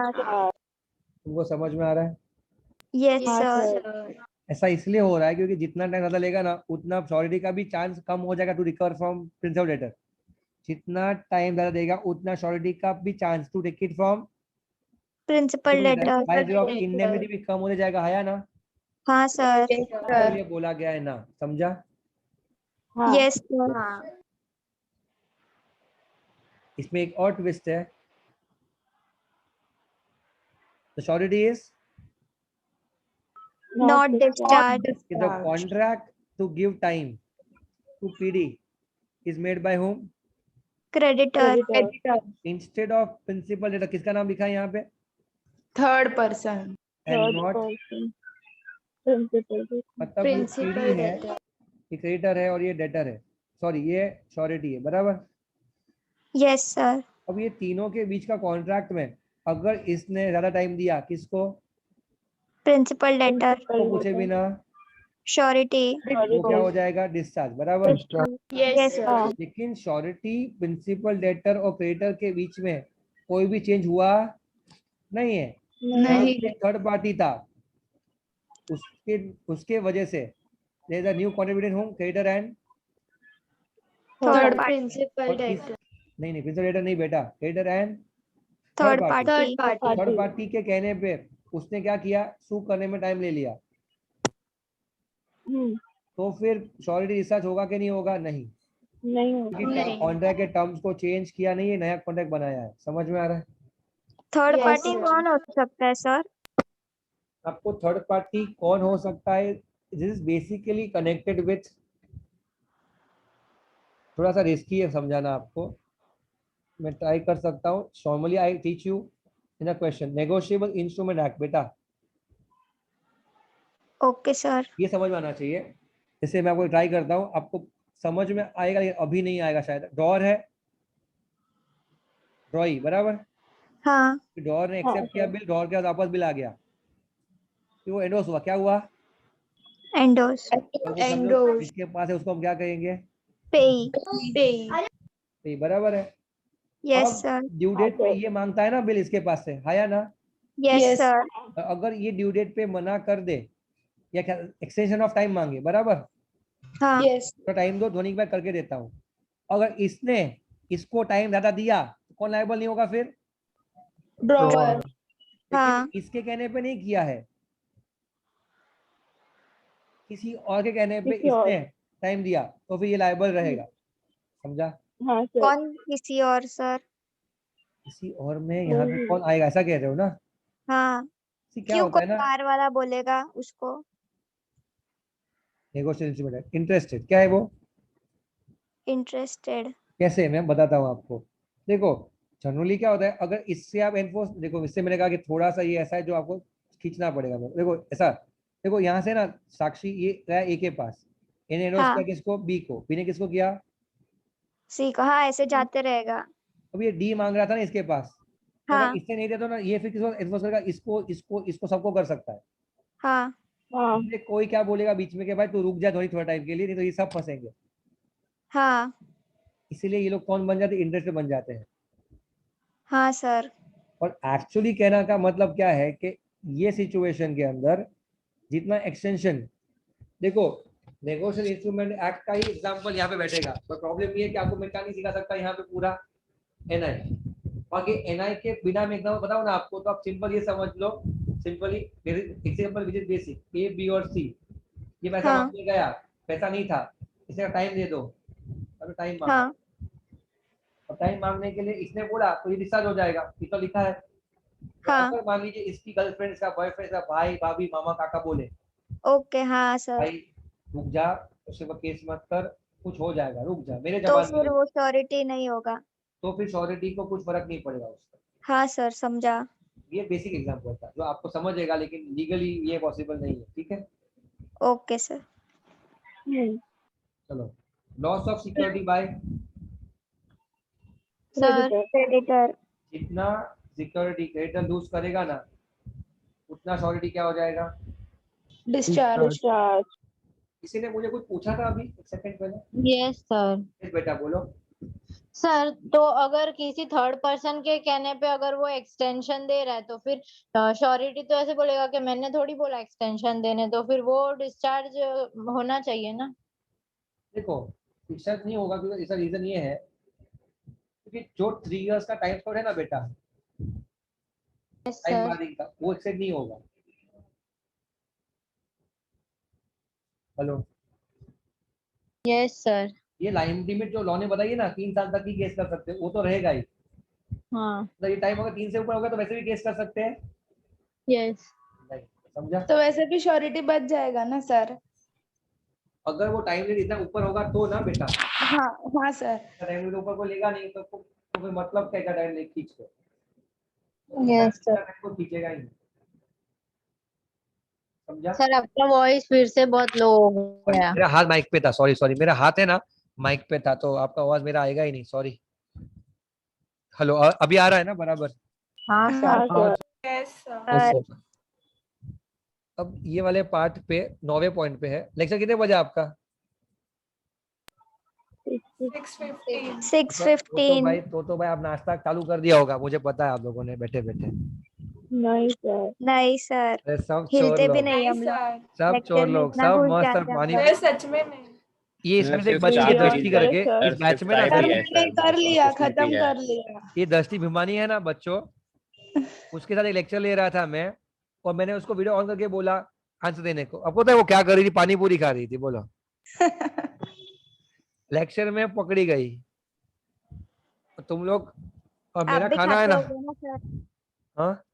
तुमको समझ में आ रहा है? यस सर ऐसा इसलिए हो रहा है क्योंकि जितना टाइम ज्यादा लेगा ना, उतना श्योरिटी का भी चांस कम हो जाएगा to recover from principal debtor. जितना टाइम ज्यादा देगा उतना श्योरिटी का भी chance to take it from principal debtor by of indemnity भी कम होने जाएगा, है या ना? हाँ सर तो ये बोला गया है ना, समझा? यस सर इसमें एक और ट्विस्ट है, the surety is not discharge the contract to give time to PD is made by whom creditor instead of principal debtor। किसका नाम लिखा है यहाँ पे, थर्ड पर्सन and not, मतलब ये प्रिंसिपल PD है, डेटर। ये क्रेडिटर है और ये डेटर है, सॉरी ये श्योरिटी है, बराबर? यस सर अब ये तीनों के बीच का कॉन्ट्रैक्ट में अगर इसने ज्यादा टाइम दिया, किसको, प्रिंसिपल डेटर तो पूछे बिना, श्योरिटी वो क्या हो जाएगा, डिस्चार्ज, बराबर? यस सर लेकिन श्योरिटी, प्रिंसिपल डेटर और क्रेडिटर के बीच में कोई भी चेंज हुआ नहीं है। नहीं थर्ड पार्टी था, उसके वजह से there is a new contributed home creditor and third principal और डेटर। नहीं प्रिंसिपल डेटर नहीं बेटा, creditor and third third party third party के कहने पे उसने क्या किया, सू करने में टाइम ले लिया, तो फिर श्योरिटी डिस्चार्ज होगा कि नहीं होगा, नहीं क्योंकि कॉन्ट्रैक्ट के टर्म्स को चेंज किया नहीं है, नया कॉन्ट्रैक्ट बनाया है। समझ में आ रहा है? Third Yes, party sir. कौन हो सकता है सर आपको थर्ड पार्टी कौन हो सकता है, this is basically connected with, थोड़ा सा रिस्की है समझाना आपको, मैं ट्राई कर सकता हूँ। Normally I teach you in a question, negotiable instrument act, बेटा ओके सर ये समझ में आना चाहिए। जैसे मैं आपको ट्राई करता हूँ, आपको समझ में आएगा लेकिन अभी नहीं आएगा शायद। डॉर है, ड्रॉई, बराबर? हाँ डॉर ने एक्सेप्ट किया बिल, डॉर के बाद वापस बिल आ गया, तो वो एंडोस हुआ, क्या हुआ, एंडोस और वो सब लोग जिसके पास है उसको हम क्या कहेंगे, पेई तो ये बराबर है। यस अब सर ड्यू डेट पे ये मांगता है ना बिल इसके पास से, है या ना? यस सर अगर ये ड्यू डेट पे मना कर दे या क्या एक्सटेंशन ऑफ टाइम मांगे, बराबर, हाँ यस तो टाइम दो, ध्वनि बैक करके देता हूँ। अगर इसने इसको टाइम ज्यादा दिया तो कौन लायबल नहीं होगा फिर, ड्रॉवर। हाँ इसके कहने पे नहीं किया है, किसी और के कहने पे इसने टाइम दिया, तो फिर ये लायबल रहेगा, समझा? कौन किसी और सर किसी और में यहाँ पे कौन आएगा, ऐसा कह रहे हो ना? हाँ क्या क्यों होता कोई है ना, कार वाला बोलेगा उसको नेगोशिएशन इंस्ट्रूमेंट, इंटरेस्टेड, क्या है वो, इंटरेस्टेड कैसे, मैं बताता हूँ आपको। देखो जनरली क्या होता है, अगर इससे आप एनफोर्स, देखो इससे मैंने कहा कि थोड़ा सा ये ऐसा है जो आपको खींचना पड़ेगा। देखो ऐसा, देखो यहाँ से ना साक्षी ये गया ए के पास, इन्हें एनोस हाँ। किया किसको, बी को, बी ने किसको किया, सी को हाँ ऐसे जाते रहेगा अब ये डी मांग रहा था ना इसके पास, तो हाँ अगर इससे नहीं देता ना, ये फिर किसको एनफोर्स करेगा, इसको इसको इसको सबको कर सकता है। हाँ इसलिए कोई क्या बोलेगा बीच में कि भाई तू रुक जा थोड़ा टाइम के लिए, नहीं तो ये सब फंसेंगे। हाँ इसीलिए ये लोग कौन बन जाते हैं, इंटरेस्ट बन जाते हैं। हाँ सर और एक्चुअली कहना का मतलब क्या है कि ये सिचुएशन के अंदर जितना एक्सटेंशन, देखो नेगोशिएशन इंस्ट्रूमेंट एक्ट का ही एग्जांपल यहाँ पे बैठेगा, पर प्रॉब्लम ये है कि आपको मैं क्या नहीं सिखा सकता यहाँ पे पूरा एनआई, बाकी एनआई के बिना मैं एग्जांपल बताऊं ना आपको, तो आप सिंपल ये समझ लो, simply example which is basic, A B और सी, ये पैसा हाँ। मांगने गया, पैसा नहीं था, इसने टाइम दे दो, अभी टाइम मांगा, हाँ और टाइम मांगने के लिए इसने बोला तो ये डिस्चार्ज हो जाएगा, ये तो लिखा है, तो हाँ अगर मान लीजिए इसकी गर्लफ्रेंड का बॉयफ्रेंड का भाई भाभी मामा काका बोले ओके हाँ सर, भाई रुक जा, उसके बाद केस मत कर, कुछ हो जाएगा, रुक जा, मेरे तो जबान में फिर वो श्योरिटी नहीं होगा। तो फिर श्योरिटी को कुछ फर्क नहीं पड़ेगा उसका। हाँ सर समझा। ये बेसिक एग्जांपल था जो आपको समझेगा, लेकिन लीगली ये पॉसिबल नहीं है, ठीक है। Okay sir. चलो, loss of security by, sir creditor. जितना सिक्योरिटी क्रेडिटर लूज करेगा ना, उतना श्योरिटी क्या हो जाएगा? डिस्चार्ज। किसी ने मुझे कुछ पूछा था अभी एक सेकंड पहले। Yes sir. यस बेटा बोलो। सर तो अगर किसी थर्ड पर्सन के कहने पे अगर वो एक्सटेंशन दे रहा है तो फिर श्योरिटी तो ऐसे बोलेगा कि मैंने थोड़ी बोला एक्सटेंशन देने, तो फिर वो डिस्चार्ज होना चाहिए ना। देखो डिस्चार्ज नहीं होगा क्योंकि इसका रीजन ये है क्योंकि जो 3 इयर्स का टाइम स्लॉट है ना बेटा, यस टाइम सर। मार्जिन का, वो एक्सेड नहीं होगा। Hello, yes sir. ये लाइन लिमिट जो लॉ ने बताई है ना, 3 साल तक ही केस कर सकते हैं, वो तो रहेगा ही। हाँ। तो ये टाइम अगर 3 से ऊपर होगा तो वैसे भी केस कर सकते हैं। यस। नहीं, समझा? तो वैसे भी श्योरिटी बच जाएगा ना सर? अगर वो टाइम लिमिट इतना ऊपर होगा तो ना बेटा, हाँ हाँ सर। टाइम लिमिट ऊपर को लेगा नहीं तो फिर मतलब क्या टाइम लिमिट खींच के, यस सर। को खींचेगा ही नहीं। समझा? सर आपका वॉइस फिर से बहुत लो हो गया। मेरा हाथ माइक पे था, सॉरी सॉरी, मेरा हाथ है ना माइक पे था तो आपका आवाज मेरा आएगा ही नहीं, सॉरी। हेलो, अभी आ रहा है ना बराबर? हाँ सर। Yes sir. Okay. अब ये वाले पार्ट पे 9वें पॉइंट पे है। लेक्चर कितने बजे आपका? 6:15। 6:15। तो भाई आप नाश्ता चालू कर दिया होगा, मुझे पता है आप लोगों ने बैठे बैठे। नहीं सर, अरे सब चोर हिलते भी लोग, नहीं नहीं हम लोग, सर, सब लेक्चर चोर में लोग, इतना सब घुस मस्त जाते हैं हम पानी। लोग। मैं सच में नहीं। ये इसमें से एक सिर्फ बच्ची है चार दृष्टि ही है करके सर, इस बैच में ना, सिर्फ सर चार ही है मैंने सर, कर बस लिया, ऑफिस मीटिंग खत्म है। कर लिया। ये दृष्टि भिमानी है ना बच्चों, उसके साथ एक लेक्चर ले रहा था मैं, और मैंने उसको वीडियो ऑन करके बोला आंसर देने को। अब पता है वो क्या कर रही थी? पानी पूरी खा रही थी। बोलो, लेक्चर में पकड़ी गई। तुम लोग, और आप मेरा भी खाना है खाते ना। होगे ना सर? हाँ,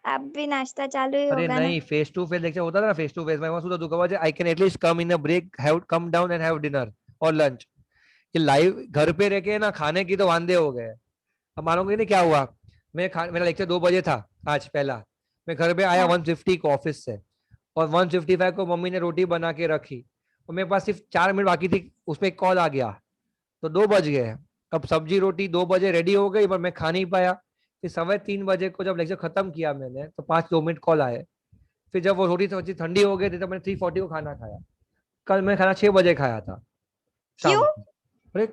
आप भी नाश्ता चालू ही अरे होगा ना? नहीं, फेस टू फेस लेक्चर होता था ना, फेस टू फेस। मैं वहां सुधा दुखा I can at least come in a break, have come down and have dinner और लंच। ये लाइव घर पे रह के ना खाने की तो वांदे हो गए। अब मानोगे नहीं क्या हुआ, मेरा लेक्चर 2 बजे था आज पहला। मैं घर पे आया हाँ 1:50 को ऑफिस से, और 1:55 को मम्मी ने रोटी बना के रखी, और मेरे पास सिर्फ 4 मिनट बाकी थी, उसमें एक कॉल आ गया, तो 2 बज गए। अब सब्जी रोटी 2 बजे रेडी हो गई, पर मैं खा नहीं पाया। फिर 3:15 बजे को जब लेक्चर खत्म किया मैंने, तो 5-2 मिनट कॉल आए। फिर जब वो रोटी सब्जी ठंडी हो गई थी, तो मैंने 3:40 को खाना खाया। कल मैं खाना 6 बजे खाया था शाम क्यों? को। अरे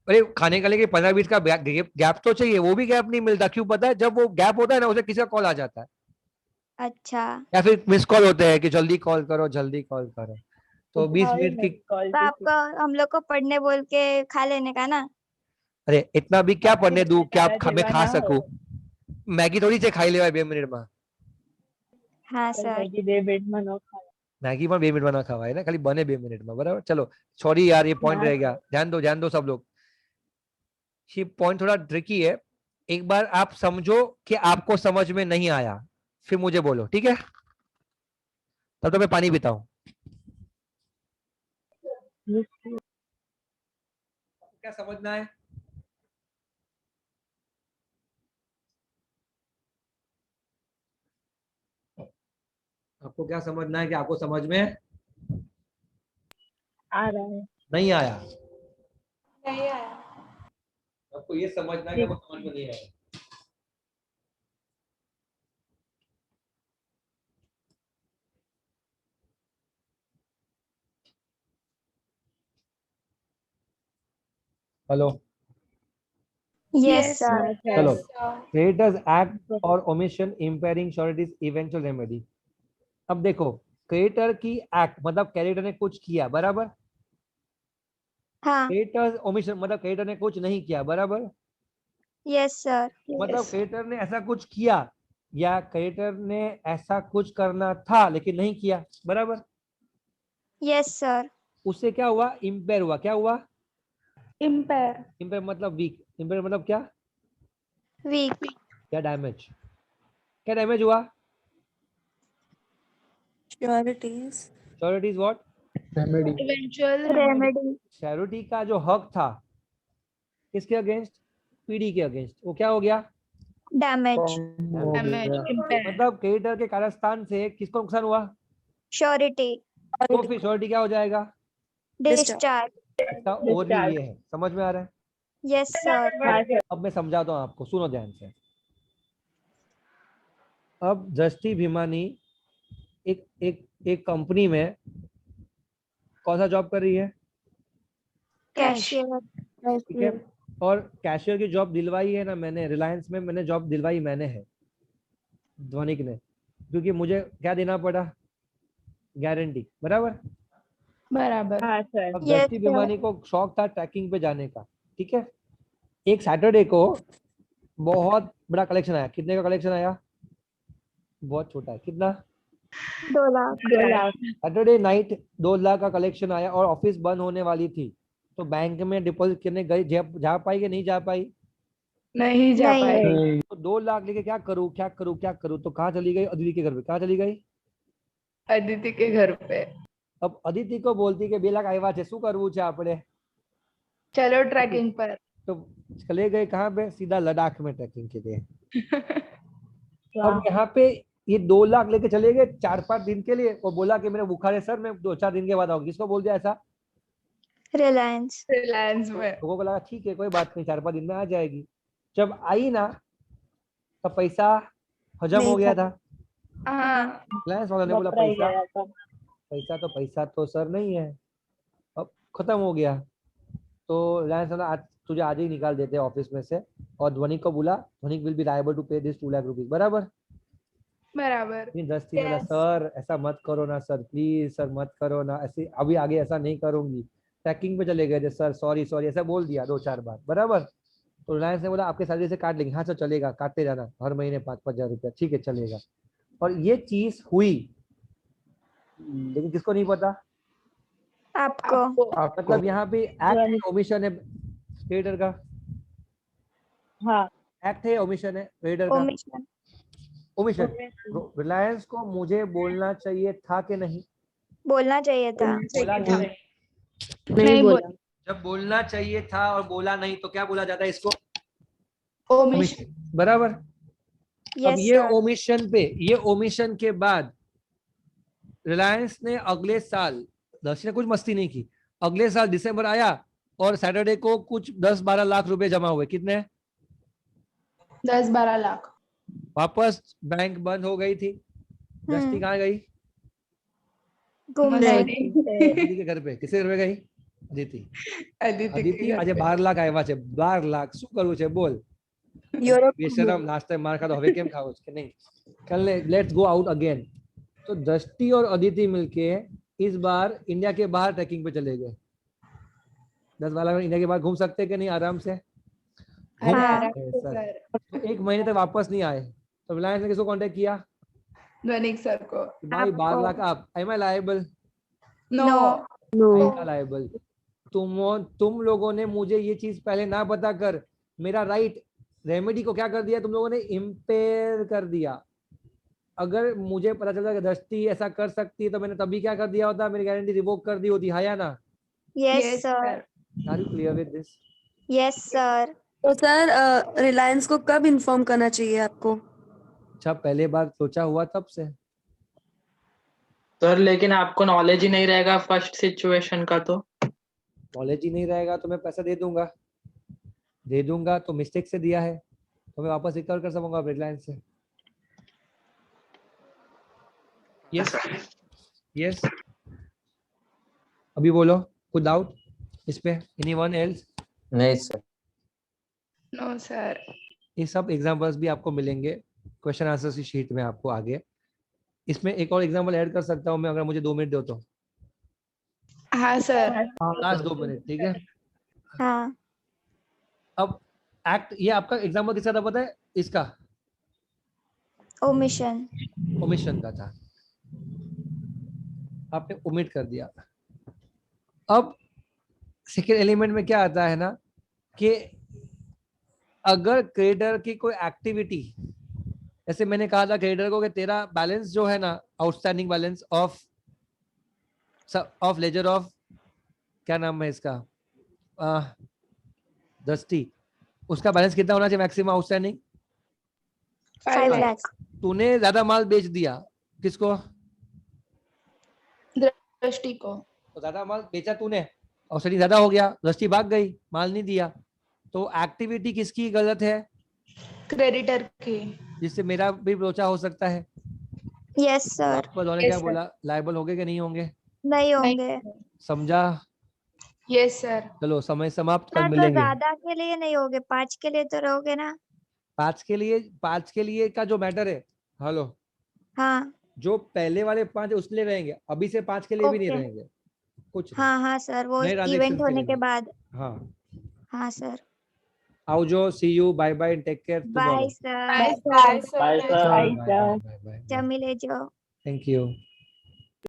अरे, खाने का लेके 15-20 का गैप तो चाहिए, वो भी गैप नहीं मिलता। क्यों पता है? जब वो गैप होता है ना, उसे किसी का कॉल आ जाता है, अच्छा, या फिर मिस कॉल होते हैं कि जल्दी कॉल करो जल्दी कॉल करो। तो 20 मिनट की, तो आपको हम लोग को पढ़ने बोल के खा लेने का ना? अरे इतना भी क्या पढ़ने दूं, क्या मैं खा सकूं? मैगी थोड़ी से खाई ले 2 मिनट में। हाँ सर। मैगी में 2 मिनट बना खावा है ना, खाली बने 2 मिनट में, बराबर। चलो सॉरी यार, ये पॉइंट रह गया, ध्यान दो सब लोग। ये पॉइंट थोड़ा ट्रिकी है। एक बार आप समझो कि आपको समझ में नहीं आया, फिर मुझे बोलो, ठीक है? तब तो मैं पानी पीता हूँ। क्या समझना है? आपको क्या समझना है कि आपको समझ में आ रहा है। नहीं आया? नहीं आया। आपको ये समझना है कि आपको समझ में नहीं आया। Hello, yes Yes, sir. चलो। yes, sir. क्रेडिटर्स एक्ट और omission impairing sureties eventual remedy. अब देखो, क्रेडिटर की एक्ट मतलब क्रेडिटर ने कुछ किया, बराबर। हाँ क्रेडिटर्स ओमिशन मतलब क्रेडिटर ने कुछ नहीं किया, बराबर। Yes sir. मतलब क्रेडिटर ने ऐसा कुछ किया, या क्रेडिटर ने ऐसा कुछ करना था लेकिन नहीं किया, बराबर। Yes sir. उससे क्या हुआ? इंपेयर हुआ। क्या हुआ? Impair. इंपेयर मतलब वीक। इंपेयर मतलब क्या? वीक। या डैमेज। क्या डैमेज हुआ? Sureties. Surety is what? Remedy eventual remedy surety का जो हक था किसके अगेंस्ट? पीडी के अगेंस्ट, वो क्या हो गया? डैमेज मतलब क्रेडिटर के कारस्तान से किसको नुकसान हुआ? श्योरिटी तो फिर श्योरिटी क्या हो जाएगा? डिस्चार्ज इसका ओवरव्यू ये है, समझ में आ रहा है? यस सर अब मैं समझाता हूँ आपको, सुनो ध्यान से। अब दृष्टि भिमानी एक एक एक कंपनी में कौन सा जॉब कर रही है? कैशियर ठीक है, और कैशियर की जॉब दिलवाई है ना मैंने, रिलायंस में मैंने जॉब दिलवाई मैंने है, ध्वनिक ने, क्योंकि मुझे क्या देना पड़ा? गारंटी, बराबर? बराबर। अब दृष्टि भिमानी को शौक था ट्रैकिंग पे जाने का, ठीक है। एक सैटरडे को बहुत बड़ा कलेक्शन आया। कितने का कलेक्शन आया? बहुत छोटा है। कितना? 2 लाख सैटरडे नाइट 2 लाख का कलेक्शन आया और ऑफिस बंद होने वाली थी, तो बैंक में डिपॉजिट करने गई, जा पाई कि नहीं जा पाई? नहीं जा नहीं। पाए। तो 2 लाख लेके क्या करूं क्या करूं क्या करूं, तो कहाँ चली गई? अदिति के घर पे। कहाँ चली गई? अदिति के घर पे। अब अदिति को बोलती कि 2 लाख આવ્યા છે, શું કરવું છે આપણે? चलो ट्रैकिंग पर। तो चले गए कहाँ पे? सीधा लद्दाख में ट्रैकिंग के लिए। अब यहाँ पे ये 2 लाख लेके चले गए 4-5 दिन के लिए, और बोला कि मेरे बुखार है सर, मैं 2-4 दिन के बाद आऊंगी। किसको बोल दिया ऐसा? रिलायंस रिलायंस में। लोगों को लगा ठीक है कोई बात नहीं, 4-5 दिन में आ जाएगी। जब आई ना तो पैसा हजम हो गया था। हाँ रिलायंस वालों ने बोला पैसा तो सर नहीं है, अब खत्म हो गया। तो रिलायंस वाला आज तुझे आज ही निकाल देते हैं ऑफिस में से, और ध्वनिक को बोला ध्वनिक विल बी लायबल टू पे दिस 2 लाख रुपीज, बराबर? बराबर। दस्ती बोला सर ऐसा मत करो ना सर, प्लीज सर मत करो ना, ऐसे अभी आगे ऐसा नहीं करूंगी। ट्रैकिंग पे चले गए थे सर, सॉरी ऐसा बोल दिया 2-4 बार, बराबर? तो रिलायंस ने बोला आपके सैलरी से काट लेंगे। हाँ सर चलेगा, काटते जाना हर महीने 5-5 हजार रुपया, ठीक है चलेगा। और ये चीज हुई, लेकिन किसको नहीं पता? आपको मतलब यहाँ पे एक्ट ओमिशन है क्रिएटर का। हाँ एक्ट है, ओमिशन है क्रिएटर का। ओमिशन। रिलायंस को मुझे बोलना चाहिए था कि नहीं? बोलना चाहिए था। बोला था? नहीं बोला। जब बोलना चाहिए था और बोला नहीं तो क्या बोला जाता है इसको? ओमिशन। बराबर? अब यस ये सर ओमिशन पे, ये ओमिशन के बाद रिलायंस ने अगले साल, दर्शी ने कुछ मस्ती नहीं की, अगले साल दिसंबर आया और सैटरडे को कुछ 10-12 लाख रुपए जमा हुए। कितने? 10-12 लाख। वापस बैंक बंद हो गई थी। दृष्टि कहाँ गई? अदिति के घर पे। किसके घर पे गई? अदिति આજે 12 લાખ આવ્યા છે, 12 લાખ શું કરવું છે બોલ? બેશરમ નાસ્તે માર ખાધો, હવે કેમ ખાવો છે કે નહીં? कल लेट्स गो आउट अगेन। तो दृष्टि और अदिति मिलके इस बार इंडिया के बाहर ट्रैकिंग पे चले गए। 10-12 लाख इंडिया के बाहर घूम सकते कि नहीं आराम से? सर तो 1 महीने तक वापस नहीं आए, तो रिलायंस ने किसको कांटेक्ट किया? ध्वनिक सर को। भाई 12 लाख आप, एम आई लायबल? नो। लायबल। तुम लोगों ने मुझे ये चीज पहले ना बता कर मेरा राइट रेमेडी को क्या कर दिया? तुम लोगों ने इम्पेयर कर दिया। अगर मुझे पता चलता कि दृष्टि ऐसा कर सकती है तो मैंने तभी क्या कर दिया होता? मेरी गारंटी रिवोक कर दी होती, है या ना? Yes sir are you clear with this? Yes sir तो सर रिलायंस को कब इन्फॉर्म करना चाहिए आपको? अच्छा पहले बार सोचा हुआ तब से। सर लेकिन आपको नॉलेज ही नहीं रहेगा फर्स्ट सिचुएशन का, तो नॉलेज ही नहीं रहेगा तो मैं पैसा दे दूंगा तो मिस्टेक से दिया है तो मैं वापस रिकवर कर सकूंगा रिलायंस से। यस यस अभी बोलो, कुछ डाउट इस पे? Anyone else? नहीं सर। No sir. ये सब एग्जांपल्स भी आपको मिलेंगे क्वेश्चन आंसर की शीट में आपको आगे। इसमें एक और एग्जांपल ऐड कर सकता हूं मैं, अगर मुझे 2 मिनट दो तो। हाँ सर। लास्ट 2 मिनट, ठीक है? हाँ अब एक्ट, ये आपका एग्जांपल किसका था पता है? इसका ओमिशन का था, आपने ओमिट कर दिया। अब सेकेंड एलिमेंट में क्या आता है ना कि अगर क्रेडिटर की कोई एक्टिविटी जैसे मैंने कहा था क्रेडिटर को कि तेरा बैलेंस जो है ना, outstanding balance of laser of, क्या नाम है इसका, दृष्टि, उसका बैलेंस कितना होना चाहिए मैक्सिमम आउटस्टैंडिंग? 5 लाख। तूने ज्यादा माल बेच दिया, किसको? दृष्टि को। तो ज्यादा माल बेचा तूने, आउटस्टैंडिंग ज्यादा हो गया, दृष्टि भाग गई, माल नहीं दिया, तो एक्टिविटी किसकी गलत है? क्रेडिटर की। जिससे मेरा भी लोचा हो सकता है। Yes sir. आपको उन्होंने क्या बोला, लायबल होंगे कि नहीं होंगे? नहीं होंगे। समझा? Yes sir. चलो समय समाप्त, कल सर तो मिलेंगे। ज्यादा के लिए नहीं होगे, 5 के लिए तो रहोगे ना? 5 के लिए का जो मैटर है, हेलो, हाँ जो पहले वाले 5 उसके लिए रहेंगे, अभी से 5 के लिए भी नहीं ओके। रहेंगे कुछ नहीं। हाँ हाँ सर, वो नए इवेंट transactions होने के करेंगे। बाद। हाँ, हाँ सर। आओ जो, see you, bye bye, take care bye tomorrow. Sir. Bye Bye, sir. sir. Bye bye bye. जमी ले जाओ। Thank you.